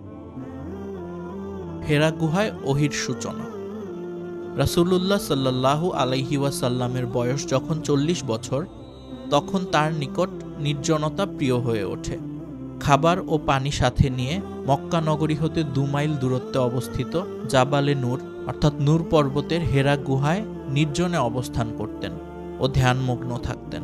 হেরা গুহায় ওহির সূচনা। রাসূলুল্লাহ সাল্লাল্লাহু আলাইহি ওয়াসাল্লামের বয়স যখন 40 বছর, তখন তার নিকট নির্জনতা প্রিয় হয়ে ওঠে। খাবার ও পানি সাথে নিয়ে মক্কা নগরী হতে 2 মাইল দূরত্বে অবস্থিত জাবালে নূর অর্থাৎ নূর পর্বতের হেরা গুহায় নির্জনে অবস্থান করতেন ও ধ্যানমগ্ন থাকতেন।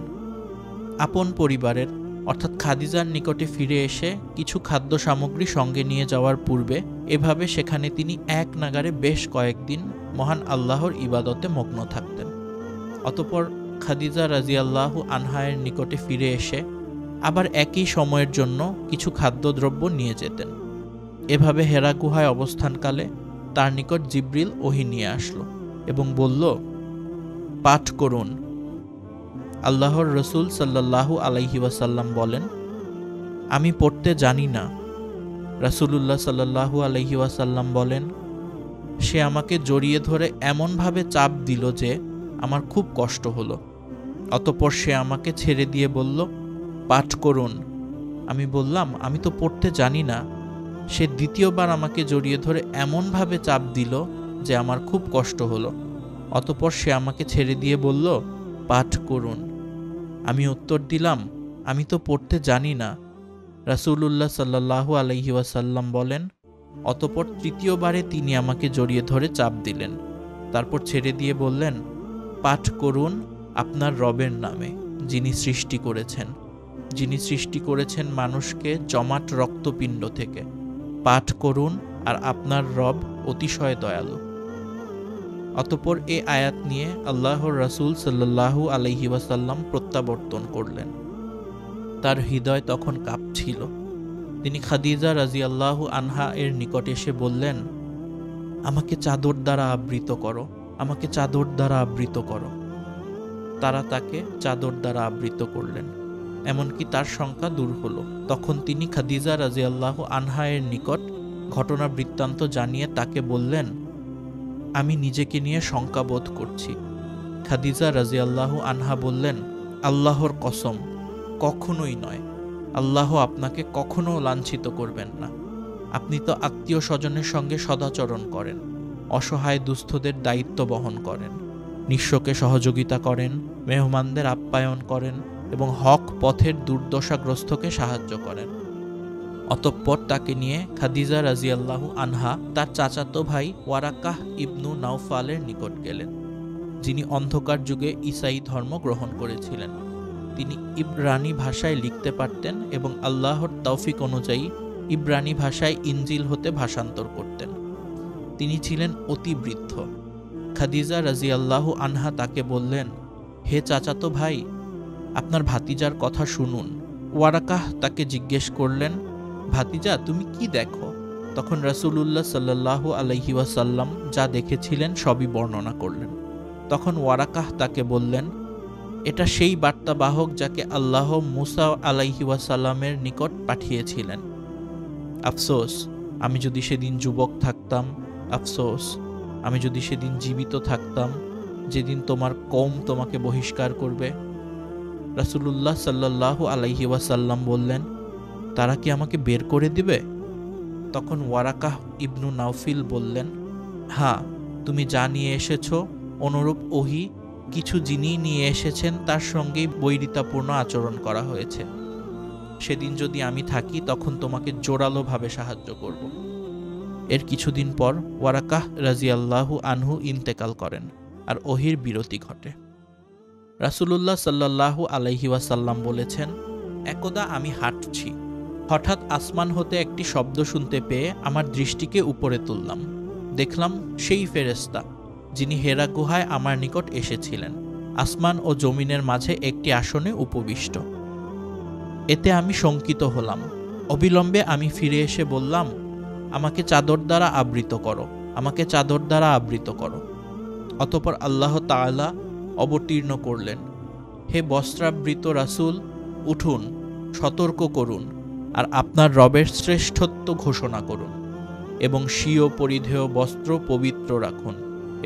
আপন পরিবারের অর্থাৎ খাদিজার নিকটে ফিরে এসে কিছু খাদ্য সামগ্রী সঙ্গে নিয়ে যাওয়ার পূর্বে এভাবে সেখানে তিনি এক নাগারে বেশ কয়েকদিন মহান আল্লাহর ইবাদতে মগ্ন থাকতেন। অতঃপর খাদিজা রাদিয়াল্লাহু আনহায়ের নিকটে ফিরে এসে আবার একই সময়ের জন্য কিছু খাদ্যদ্রব্য নিয়ে যেতেন। এভাবে হেরা গুহায় অবস্থানকালে তার নিকট জিবরিল ওহী নিয়ে আসলো এবং বলল, পাঠ করুন। আল্লাহর রসুল সাল্লাল্লাহু আলাইহি ওয়াসাল্লাম বলেন, আমি পড়তে জানি না। রাসূলুল্লাহ সাল্লাল্লাহু আলাইহি ওয়াসাল্লাম বলেন, সে আমাকে জড়িয়ে ধরে এমনভাবে চাপ দিল যে আমার খুব কষ্ট হলো। অতঃপর সে আমাকে ছেড়ে দিয়ে বলল, পাঠ করুন। আমি বললাম, আমি তো পড়তে জানি না। সে দ্বিতীয়বার আমাকে জড়িয়ে ধরে এমনভাবে চাপ দিল যে আমার খুব কষ্ট হলো। অতঃপর সে আমাকে ছেড়ে দিয়ে বলল, পাঠ করুন। আমি উত্তর দিলাম, আমি তো পড়তে জানি না। রাসূলুল্লাহ সাল্লাল্লাহু আলাইহি ওয়াসাল্লাম বলেন, অতঃপর তৃতীয়বারে তিনি আমাকে জড়িয়ে ধরে চাপ দিলেন। তারপর ছেড়ে দিয়ে বললেন, পাঠ করুন আপনার রবের নামে, যিনি সৃষ্টি করেছেন মানুষকে জমাট রক্তপিণ্ড থেকে। পাঠ করুন, আর আপনার রব অতিশয় দয়ালু। অতঃপর এ আয়াত নিয়ে আল্লাহর রাসূল সাল্লাল্লাহু আলাইহি ওয়াসাল্লাম প্রত্যাবর্তন করলেন। তার হৃদয় তখন কাঁপছিল। তিনি খাদিজা রাদিয়াল্লাহু আনহা এর নিকট এসে বললেন, আমাকে চাদর দ্বারা আবৃত করো, আমাকে চাদর দ্বারা আবৃত করো। তারা তাকে চাদর দ্বারা আবৃত করলেন, এমনকি তার শঙ্কা দূর হলো। তখন তিনি খাদিজা রাদিয়াল্লাহু আনহা এর নিকট ঘটনা বৃত্তান্ত জানিয়ে তাকে বললেন, আমি নিজেকে নিয়ে শঙ্কা বোধ করছি। খাদিজা রাদিয়াল্লাহু আনহা বললেন, আল্লাহর কসম, কখনোই নয়। আল্লাহ আপনাকে কখনো লাঞ্ছিত করবেন না। আপনি তো আত্মীয় স্বজনের সঙ্গে সদাচরণ করেন, অসহায় দুস্থদের দায়িত্ব বহন করেন, নিঃস্বকে সহযোগিতা করেন, মেহমানদের আপ্যায়ন করেন এবং হক পথের দুর্দশাগ্রস্তকে সাহায্য করেন। অতঃপর তাকে নিয়ে খাদিজা রাদিয়াল্লাহু আনহা তার চাচাতো ভাই ওয়ারাকাহ ইবনু নাওফালের নিকট গেলেন, যিনি অন্ধকার যুগে ঈসাই ধর্ম গ্রহণ করেছিলেন। তিনি ইব্রানি ভাষায় লিখতে পারতেন এবং আল্লাহর তৌফিক অনুযায়ী ইব্রানি ভাষায় ইনজিল হতে ভাষান্তর করতেন। তিনি ছিলেন অতি বৃদ্ধ। খাদিজা রাদিয়াল্লাহু আনহা তাকে বললেন, হে চাচাতো ভাই, আপনার ভাতিজার কথা শুনুন। ওয়ারাকাহ তাকে জিজ্ঞেস করলেন, ভাতিজা, তুমি কি দেখো? তখন রাসূলুল্লাহ সাল্লাল্লাহু আলাইহি ওয়াসাল্লাম যা দেখেছিলেন সবই বর্ণনা করলেন। তখন ওয়ারাকাহ তাকে বললেন, এটা সেই বার্তাবাহক যাকে আল্লাহ মুসা আলাইহি ওয়াসাল্লামের নিকট পাঠিয়েছিলেন। আফসোস, আমি যদি সেদিন যুবক থাকতাম। আফসোস, আমি যদি সেদিন জীবিত থাকতাম, যেদিন তোমার কওম তোমাকে বহিষ্কার করবে। রাসূলুল্লাহ সাল্লাল্লাহু আলাইহি ওয়াসাল্লাম বললেন, তারা কি আমাকে বের করে দিবে? তখন ওয়ারাকাহ ইবনু নাওফিল বললেন, হ্যাঁ, তুমি যা নিয়ে এসেছো অনুরূপ ওহী কিছু যিনি নিয়ে এসেছেন তার সঙ্গেই বৈরিতাপূর্ণ আচরণ করা হয়েছে। সেদিন যদি আমি থাকি তখন তোমাকে জোরালোভাবে সাহায্য করব। এর কিছুদিন পর ওয়ারাকাহ রাদিয়াল্লাহু আনহু ইন্তেকাল করেন আর ওহীর বিরতি ঘটে। রাসূলুল্লাহ সাল্লাল্লাহু আলাইহি ওয়াসাল্লাম বলেছেন, একদা আমি হাঁটছি, হঠাৎ আসমান হতে একটি শব্দ শুনতে পেয়ে আমার দৃষ্টিকে উপরে তুললাম। দেখলাম সেই ফেরেশতা যিনি হেরা গুহায় আমার নিকট এসেছিলেন, আসমান ও জমিনের মাঝে একটি আসনে উপবিষ্ট। এতে আমি শঙ্কিত হলাম। অবিলম্বে আমি ফিরে এসে বললাম, আমাকে চাদর দ্বারা আবৃত করো, আমাকে চাদর দ্বারা আবৃত করো। অতঃপর আল্লাহ তাআলা অবতীর্ণ করলেন, হে বস্ত্রাবৃত রাসূল, উঠুন, সতর্ক করুন আর আপনার রবের শ্রেষ্ঠত্ব ঘোষণা করুন এবং স্বীয় পরিধেয় বস্ত্র পবিত্র রাখুন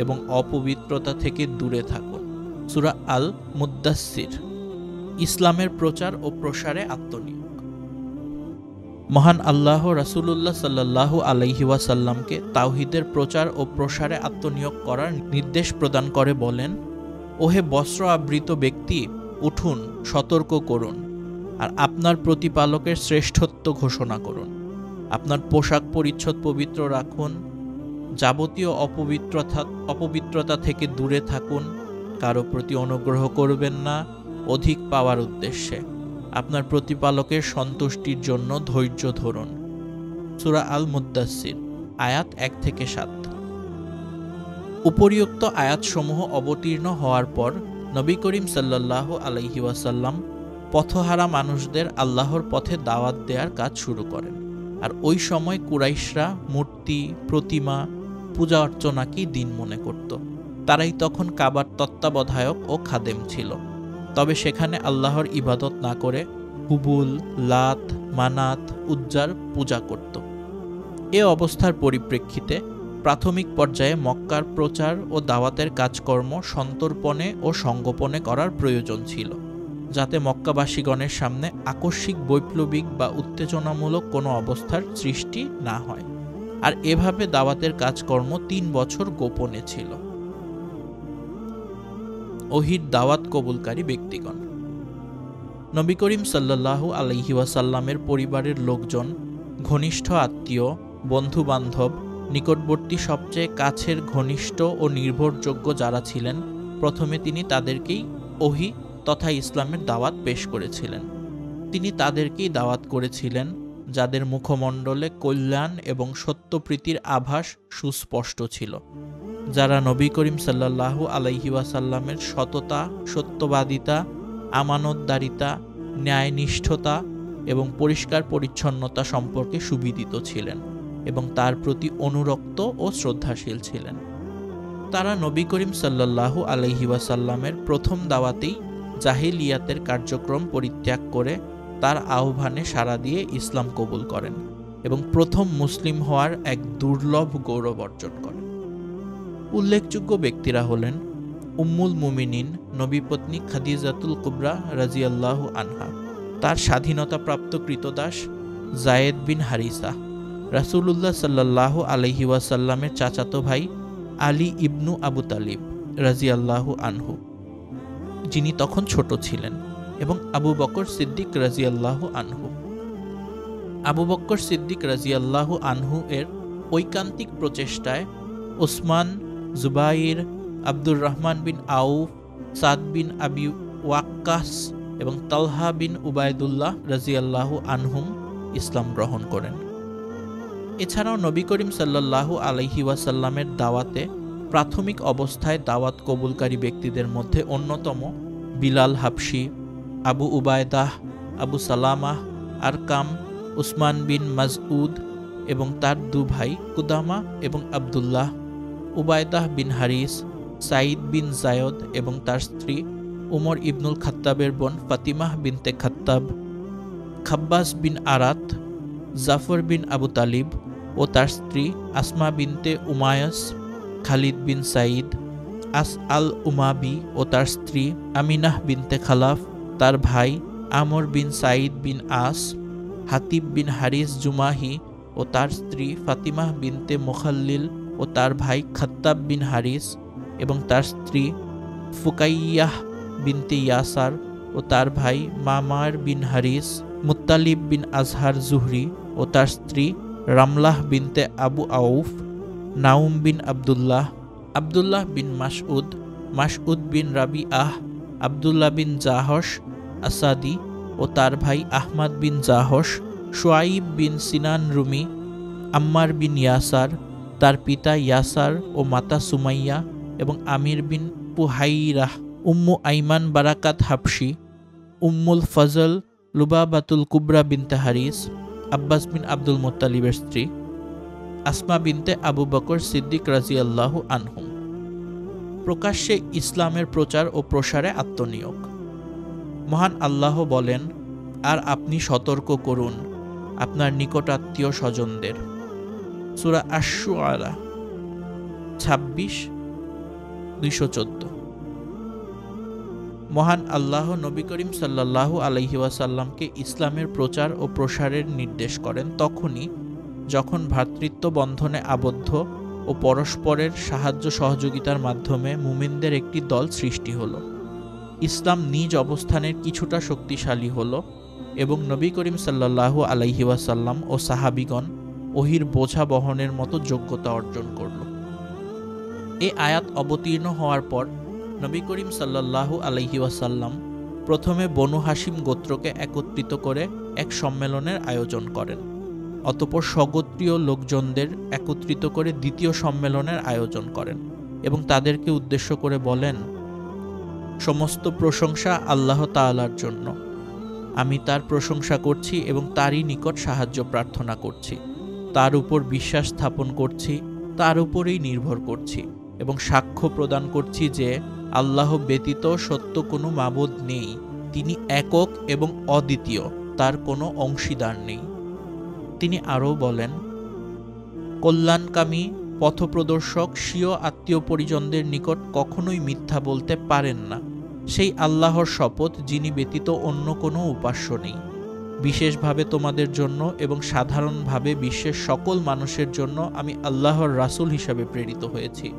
এবং অপবিত্রতা থেকে দূরে থাকুন। সূরা আল মুদ্দাসসির। ইসলামের প্রচার ও প্রসারে আত্মনিয়োগ। মহান আল্লাহ রাসূলুল্লাহ সাল্লাল্লাহু আলাইহি ওয়াসাল্লামকে তাওহীদের প্রচার ও প্রসারে আত্মনিয়োগ করার নির্দেশ প্রদান করে বলেন, ওহে বস্ত্র আবৃত ব্যক্তি, উঠুন, সতর্ক করুন আর আপনার প্রতিপালকের শ্রেষ্ঠত্ব ঘোষণা করুন। আপনার পোশাক পরিচ্ছদ পবিত্র রাখুন, যাবতীয় অপবিত্রতা থেকে দূরে থাকুন, কারো প্রতি অনুগ্রহ করবেন না অধিক পাওয়ার উদ্দেশ্যে। আপনার প্রতিপালকের সন্তুষ্টির জন্য ধৈর্য ধরুন। সূরা আল মুদ্দাসসির, আয়াত 1-7। উপরিউক্ত আয়াতসমূহ অবতীর্ণ হওয়ার পর নবী করিম সাল্লাল্লাহু আলাইহি ওয়াসাল্লাম পথহারা মানুষদের আল্লাহর পথে দাওয়াত দেওয়ার কাজ শুরু করেন। আর ওই সময় কুরাইশরা মূর্তি, প্রতিমা, পূজা অর্চনাকেই দিন মনে করত। তারাই তখন কাবার তত্ত্বাবধায়ক ও খাদেম ছিল। তবে সেখানে আল্লাহর ইবাদত না করে হুবুল, লাত, মানাত, উজ্জার পূজা করত। এ অবস্থার পরিপ্রেক্ষিতে প্রাথমিক পর্যায়ে মক্কার প্রচার ও দাওয়াতের কাজকর্ম সন্তর্পণে ও সংগোপনে করার প্রয়োজন ছিল, যাতে মক্কাবাসীগণের সামনে আকস্মিক বৈপ্লবিক বা উত্তেজনামূলক কোনো অবস্থার সৃষ্টি না হয়। আর এভাবে দাওয়াতের কাজকর্ম 3 বছর গোপনে ছিল। ওহীর দাওয়াত কবুলকারী ব্যক্তিগণ। নবী করিম সাল্লাল্লাহু আলাইহি ওয়াসাল্লামের পরিবারের লোকজন, ঘনিষ্ঠ আত্মীয়, বন্ধু বান্ধব, নিকটবর্তী সবচেয়ে কাছের ঘনিষ্ঠ ও নির্ভরযোগ্য যারা ছিলেন, প্রথমে তিনি তাদেরকেই ওহী তথা ইসলামের দাওয়াত পেশ করেছিলেন। তিনি তাদেরকেই দাওয়াত করেছিলেন যাদের মুখমণ্ডলে কল্যাণ এবং সত্যপ্রীতির আভাস সুস্পষ্ট ছিল, যারা নবী করিম সাল্লাল্লাহু আলাইহি ওয়াসাল্লামের সততা, সত্যবাদিতা, আমানতদারিতা, ন্যায়নিষ্ঠতা এবং পরিষ্কার পরিচ্ছন্নতা সম্পর্কে সুবিদিত ছিলেন এবং তার প্রতি অনুরক্ত ও শ্রদ্ধাশীল ছিলেন। তারা নবী করিম সাল্লাল্লাহু আলাইহি ওয়াসাল্লামের প্রথম দাওয়াতেই জাহিলিয়াতের কার্যক্রম পরিত্যাগ করে তার আহ্বানে সাড়া দিয়ে ইসলাম কবুল করেন এবং প্রথম মুসলিম হওয়ার এক দুর্লভ গৌরব অর্জন করেন। উল্লেখযোগ্য ব্যক্তিরা হলেন উম্মুল মুমিনিন নবীপত্নী খাদিজাতুল কুবরা রাদিয়াল্লাহু আনহা, তার স্বাধীনতাপ্রাপ্ত কৃতদাস যায়েদ বিন হারিসা, রাসূলুল্লাহ সাল্লাল্লাহু আলাইহি ওয়াসাল্লামের চাচাতো ভাই আলী ইবনু আবু তালিব রাদিয়াল্লাহু আনহু, যিনি তখন ছোট ছিলেন, এবং আবু বকর সিদ্দিক রাদিয়াল্লাহু আনহু। আবু বকর সিদ্দিক রাদিয়াল্লাহু আনহু এর ঐকান্তিক প্রচেষ্টায় ওসমান, জুবাইর, আব্দুর রহমান বিন আউফ, সাদ বিন আবি ওয়াক্কাস এবং তালহা বিন উবায়দুল্লাহ রাদিয়াল্লাহু আনহুম ইসলাম গ্রহণ করেন। এছাড়াও নবী করিম সাল্লাল্লাহু আলাইহি ওয়াসাল্লামের দাওয়াতে প্রাথমিক অবস্থায় দাওয়াত কবুলকারী ব্যক্তিদের মধ্যে অন্যতম বিলাল হাবশি, আবু উবায়দাহ, আবু সালামাহ, আরকাম, উসমান বিন মাসউদ এবং তার 2 ভাই কুদামা এবং আবদুল্লাহ, উবায়দাহ বিন হারিস, সাইদ বিন জায়দ এবং তার স্ত্রী, উমর ইবনুল খাত্তাবের বোন ফাতিমাহ বিনতে খাত্তাব, খাব্বাস বিন আরাত, জাফর বিন আবু তালিব ও তার স্ত্রী আসমা বিনতে উমায়াস, খালিদ বিন সাইদ, আস আল উমাবি ও তার স্ত্রী আমিনাহ বিনতে খালাফ, তার ভাই আমর বিন সাইদ বিন আস, হাতিব বিন হারিস জুমাহি ও তার স্ত্রী ফাতিমাহ বিনতে মুখাল্লিল ও তার ভাই খাত্তাব বিন হারিস এবং তার স্ত্রী ফুকাইয়াহ বিনতে ইয়াসার ও তার ভাই মামার বিন হারিস, মুত্তালিব বিন আজহার জুহরি ও তার স্ত্রী রামলাহ বিনতে আবু আউফ, নাউম বিন আবদুল্লাহ, আবদুল্লাহ বিন মাসউদ, মাসউদ বিন রাবিআহ, আবদুল্লাহ বিন জাহশ আসাদি ও তার ভাই আহমাদ বিন জাহশ, শুআইব বিন সিনান রুমি, আম্মার বিন ইয়াসার, তার পিতা ইয়াসার ও মাতা সুমাইয়া এবং আমির বিন পুহাইরাহ, উম্মু আইমান বারাকাত হাবশি, উম্মুল ফজল লুবাবাতুল কুবরা বিনতে হারিস, আব্বাস বিন আব্দুল মুত্তালিবের স্ত্রী, আসমা বিনতে আবু বকর সিদ্দিক রাদিয়াল্লাহু আনহুম। প্রকাশ্যে ইসলামের প্রচার ও প্রসারে আত্মনিয়োগ। মহান আল্লাহ বলেন, আর আপনি সতর্ক করুন আপনার নিকটাত্মীয় স্বজনদের। সূরা আশ-শুআরা 26-214। মহান আল্লাহ নবী করিম সাল্লাল্লাহু আলাইহি ওয়াসাল্লামকে ইসলামের প্রচার ও প্রসারের নির্দেশ করেন তখনই যখন ভ্রাতৃত্ব বন্ধনে আবদ্ধ ও পরস্পরের সাহায্য সহযোগিতার মাধ্যমে মুমিনদের একটি দল সৃষ্টি হলো। ইসলাম নিজ অবস্থানের কিছুটা শক্তিশালী হলো এবং নবী করিম সাল্লাল্লাহু আলাইহি ওয়াসাল্লাম ও সাহাবিগণ ওহীর বোঝা বহনের মতো যোগ্যতা অর্জন করল। এ আয়াত অবতীর্ণ হওয়ার পর নবী করিম সাল্লাল্লাহু আলাইহি ওয়াসাল্লাম প্রথমে বনু হাশিম গোত্রকে একত্রিত করে এক সম্মেলনের আয়োজন করেন। অতঃপর স্বগোত্রীয় লোকজনদের একত্রিত করে দ্বিতীয় সম্মেলনের আয়োজন করেন এবং তাদেরকে উদ্দেশ্য করে বলেন, সমস্ত প্রশংসা আল্লাহ তাআলার জন্য। আমি তার প্রশংসা করছি এবং তারই নিকট সাহায্য প্রার্থনা করছি। তার উপর বিশ্বাস স্থাপন করছি, তার উপরেই নির্ভর করছি এবং সাক্ষ্য প্রদান করছি যে আল্লাহ ব্যতীত সত্য কোনো মাবুদ নেই। তিনি একক এবং অদ্বিতীয়, তার কোনো অংশীদার নেই। তিনি আরও বলেন, কল্যাণকামী পথপ্রদর্শক স্বীয় আত্মীয় পরিজনদের নিকট কখনোই মিথ্যা বলতে পারেন না। সেই আল্লাহর শপথ যিনি ব্যতীত অন্য কোনো উপাস্য নেই। বিশেষভাবে তোমাদের জন্য এবং সাধারণভাবে বিশ্বের সকল মানুষের জন্য আমি আল্লাহর রাসূল হিসাবে প্রেরিত হয়েছি।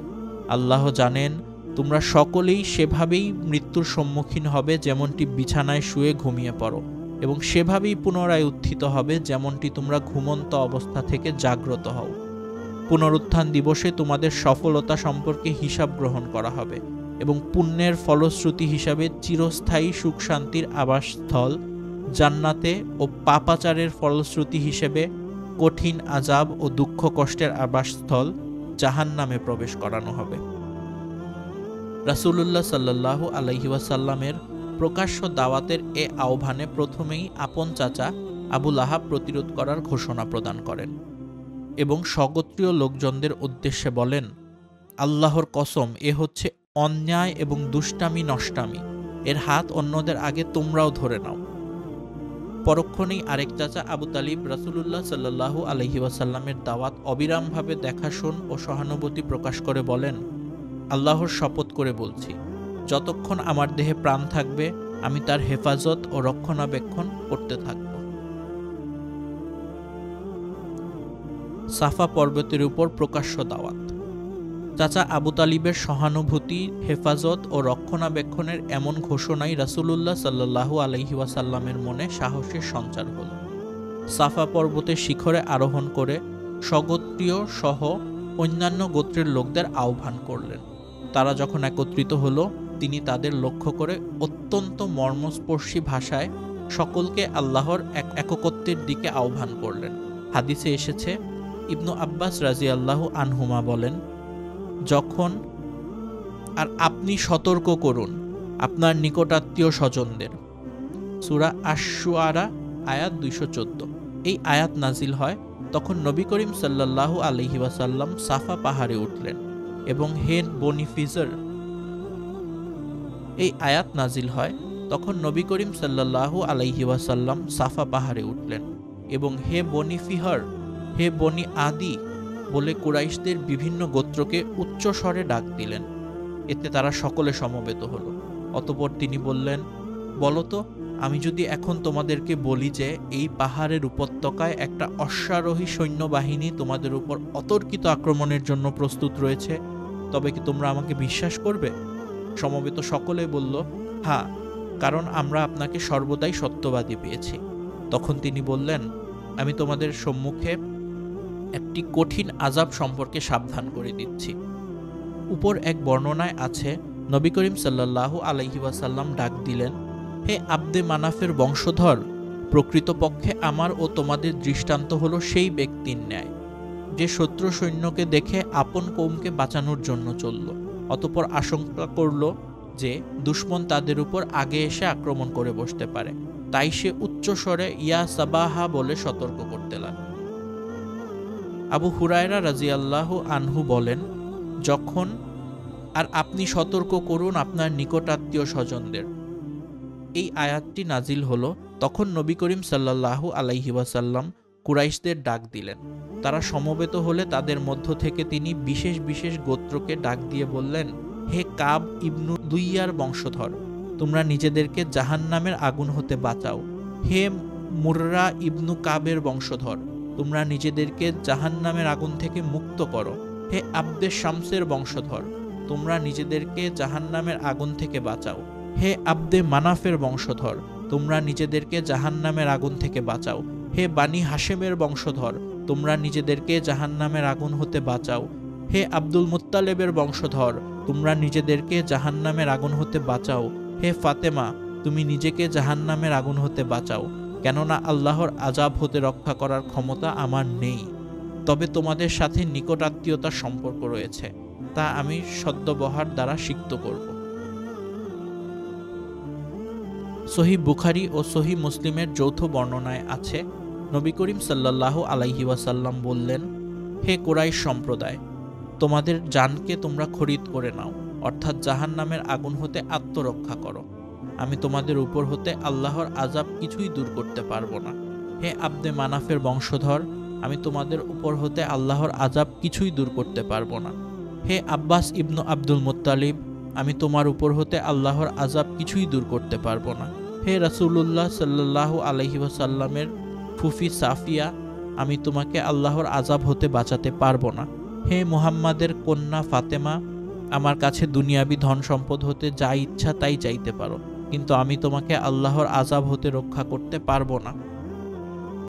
আল্লাহ জানেন তোমরা সকলেই সেভাবেই মৃত্যুর সম্মুখীন হবে যেমনটি বিছানায় শুয়ে ঘুমিয়ে পড়ো, এবং সেভাবেই পুনরায় উত্থিত হবে যেমনটি তোমরা ঘুমন্ত অবস্থা থেকে জাগ্রত হও। পুনরুত্থান দিবসে তোমাদের সফলতা সম্পর্কে হিসাব গ্রহণ করা হবে এবং পুণ্যের ফলশ্রুতি হিসাবে চিরস্থায়ী সুখ শান্তির আবাসস্থল জান্নাতে ও পাপাচারের ফলশ্রুতি হিসেবে কঠিন আযাব ও দুঃখ কষ্টের আবাসস্থল জাহান্নামে প্রবেশ করানো হবে। রাসূলুল্লাহ সাল্লাল্লাহু আলাইহি ওয়াসাল্লামের প্রকাশ্য দাওয়াতের এ আহ্বানে প্রথমেই আপন চাচা আবু লাহাব প্রতিরোধ করার ঘোষণা প্রদান করেন এবং স্বগোত্রীয় লোকজনদের উদ্দেশ্যে বলেন, আল্লাহর কসম, এ হচ্ছে অন্যায় এবং দুষ্টামি নষ্টামি। এর হাত অন্যদের আগে তোমরাও ধরে নাও। পরক্ষণেই আরেক চাচা আবু তালিব রাসূলুল্লাহ সাল্লাল্লাহু আলাইহি ওয়াসাল্লামের দাওয়াত অবিরামভাবে দেখাশোন ও সহানুভূতি প্রকাশ করে বলেন, আল্লাহর শপথ করে বলছি, যতক্ষণ আমার দেহে প্রাণ থাকবে আমি তার হেফাজত ও রক্ষণাবেক্ষণ করতে থাকব। সাফা পর্বতের উপর প্রকাশ্য দাওয়াত। চাচা আবু তালিবের সহানুভূতি, হেফাজত ও রক্ষণাবেক্ষণের এমন ঘোষণাই রাসূলুল্লাহ সাল্লাল্লাহু আলাইহি ওয়াসাল্লামের মনে সাহসের সঞ্চার হল। সাফা পর্বতের শিখরে আরোহণ করে স্বগোত্রীয় সহ অন্যান্য গোত্রের লোকদের আহ্বান করলেন। তারা যখন একত্রিত হলো, তিনি তাদের লক্ষ্য করে অত্যন্ত মর্মস্পর্শী ভাষায় সকলকে আল্লাহর একত্বের দিকে আহ্বান করলেন। হাদিসে এসেছে, ইবনু আব্বাস রাদিয়াল্লাহু আনহুমা বলেন, যখন আর আপনি সতর্ক করুন আপনার নিকটাত্মীয় স্বজনদের। সূরা আশ-শুআরা আয়াত 214। এই আয়াত নাজিল হয় তখন নবী করিম সাল্লাল্লাহু আলাইহি ওয়াসাল্লাম সাফা পাহাড়ে উঠলেন এবং হে বনি ফিজর এই আয়াত নাজিল হয় তখন নবী করিম সাল্লাল্লাহু আলাইহি ওয়াসাল্লাম সাফা পাহাড়ে উঠলেন এবং হে বনি ফিহর, হে বনি আদি বলে কুরাইশদের বিভিন্ন গোত্রকে উচ্চ স্বরে ডাক দিলেন। এতে তারা সকলে সমবেত হলো। অতঃপর তিনি বললেন, বলতো, আমি যদি এখন তোমাদেরকে বলি যে এই পাহাড়ের উপত্যকায় একটা অশ্বারোহী সৈন্যবাহিনী তোমাদের উপর অতর্কিত আক্রমণের জন্য প্রস্তুত রয়েছে, তবে কি তোমরা আমাকে বিশ্বাস করবে? সমবেত সকলে বলল, হ্যাঁ, কারণ আমরা আপনাকে সর্বদাই সত্যবাদী পেয়েছি। তখন তিনি বললেন, আমি তোমাদের সম্মুখে একটি কঠিন আযাব সম্পর্কে সাবধান করে দিচ্ছি। উপর এক বর্ণনায় আছে, নবী করিম সাল্লাল্লাহু আলাইহি ওয়াসাল্লাম ডাক দিলেন, হে আব্দে মানাফের বংশধর, প্রকৃতপক্ষে আমার ও তোমাদের দৃষ্টান্ত হলো সেই ব্যক্তির ন্যায় যে শত্রু সৈন্যকে দেখে আপন কৌমকে বাঁচানোর জন্য চলল, অতঃপর আশঙ্কা করল যে দুশমন তাদের উপর আগে এসে আক্রমণ করে বসতে পারে, তাই সে উচ্চস্বরে ইয়া সাবাহা বলে সতর্ক করতে লাগল। আবু হুরায়রা রাদিয়াল্লাহু আনহু বলেন, যখন আর আপনি সতর্ক করুন আপনার নিকটাত্মীয় স্বজনদের এই আয়াতটি নাজিল হলো, তখন নবী করিম সাল্লাল্লাহু আলাইহি ওয়াসাল্লাম কুরাইশদের ডাক দিলেন। তারা সমবেত হলে তাদের মধ্য থেকে তিনি বিশেষ বিশেষ গোত্রকে ডাক দিয়ে বললেন, হে কাব ইবনু দুইয়ার বংশধর, তোমরা নিজেদেরকে জাহান্নামের আগুন হতে বাঁচাও। হে মুররা ইবনু কাবের বংশধর, তোমরা নিজেদেরকে জাহান্নামের আগুন থেকে মুক্ত করো। হে আব্দে শামসের বংশধর, তোমরা নিজেদেরকে জাহান্নামের আগুন থেকে বাঁচাও। হে আব্দে মানাফের বংশধর, তোমরা নিজেদেরকে জাহান্নামের আগুন থেকে বাঁচাও। হে বানি হাশেমের বংশধর, তোমরা নিজেদেরকে জাহান্নামের আগুন হতে বাঁচাও। হে আব্দুল মুত্তালেবের বংশধর, তোমরা নিজেদেরকে জাহান্নামের আগুন হতে বাঁচাও। হে ফাতেমা, তুমি নিজেকে জাহান্নামের আগুন হতে বাঁচাও, কেননা আল্লাহর আযাব হতে রক্ষা করার ক্ষমতা আমার নেই, তবে তোমাদের সাথে নিকট আত্মীয়তার সম্পর্ক রয়েছে, তা আমি সদ্যবহার দ্বারা সিক্ত করব। সহিহ বুখারী ও সহিহ মুসলিমের যৌথ বর্ণনায় আছে, নবী করিম সাল্লাল্লাহু আলাইহি ওয়াসাল্লাম বললেন, হে কুরাইশ সম্প্রদায়, তোমাদের জানকে তোমরা খরিদ করে নাও, অর্থাৎ জাহান্নামের আগুন হতে আত্মরক্ষা করো। আমি তোমাদের উপর হতে আল্লাহর আযাব কিছুই দূর করতে পারবো না। হে আব্দে মানাফের বংশধর, আমি তোমাদের উপর হতে আল্লাহর আযাব কিছুই দূর করতে পারবো না। হে আব্বাস ইবনু আব্দুল মুত্তালিব, আমি তোমার উপর হতে আল্লাহর আযাব কিছুই দূর করতে পারবো না। হে রাসূলুল্লাহ সাল্লাল্লাহু আলাইহি ওয়াসাল্লামের ফুফি সাফিয়া, আমি তোমাকে আল্লাহর আযাব হতে বাঁচাতে পারবো না। হে মুহাম্মাদের কন্যা ফাতেমা, আমার কাছে দুনিয়াবি ধন সম্পদ হতে যা ইচ্ছা তাই চাইতে পারো, কিন্তু আমি তোমাকে আল্লাহর আযাব হতে রক্ষা করতে পারবো না।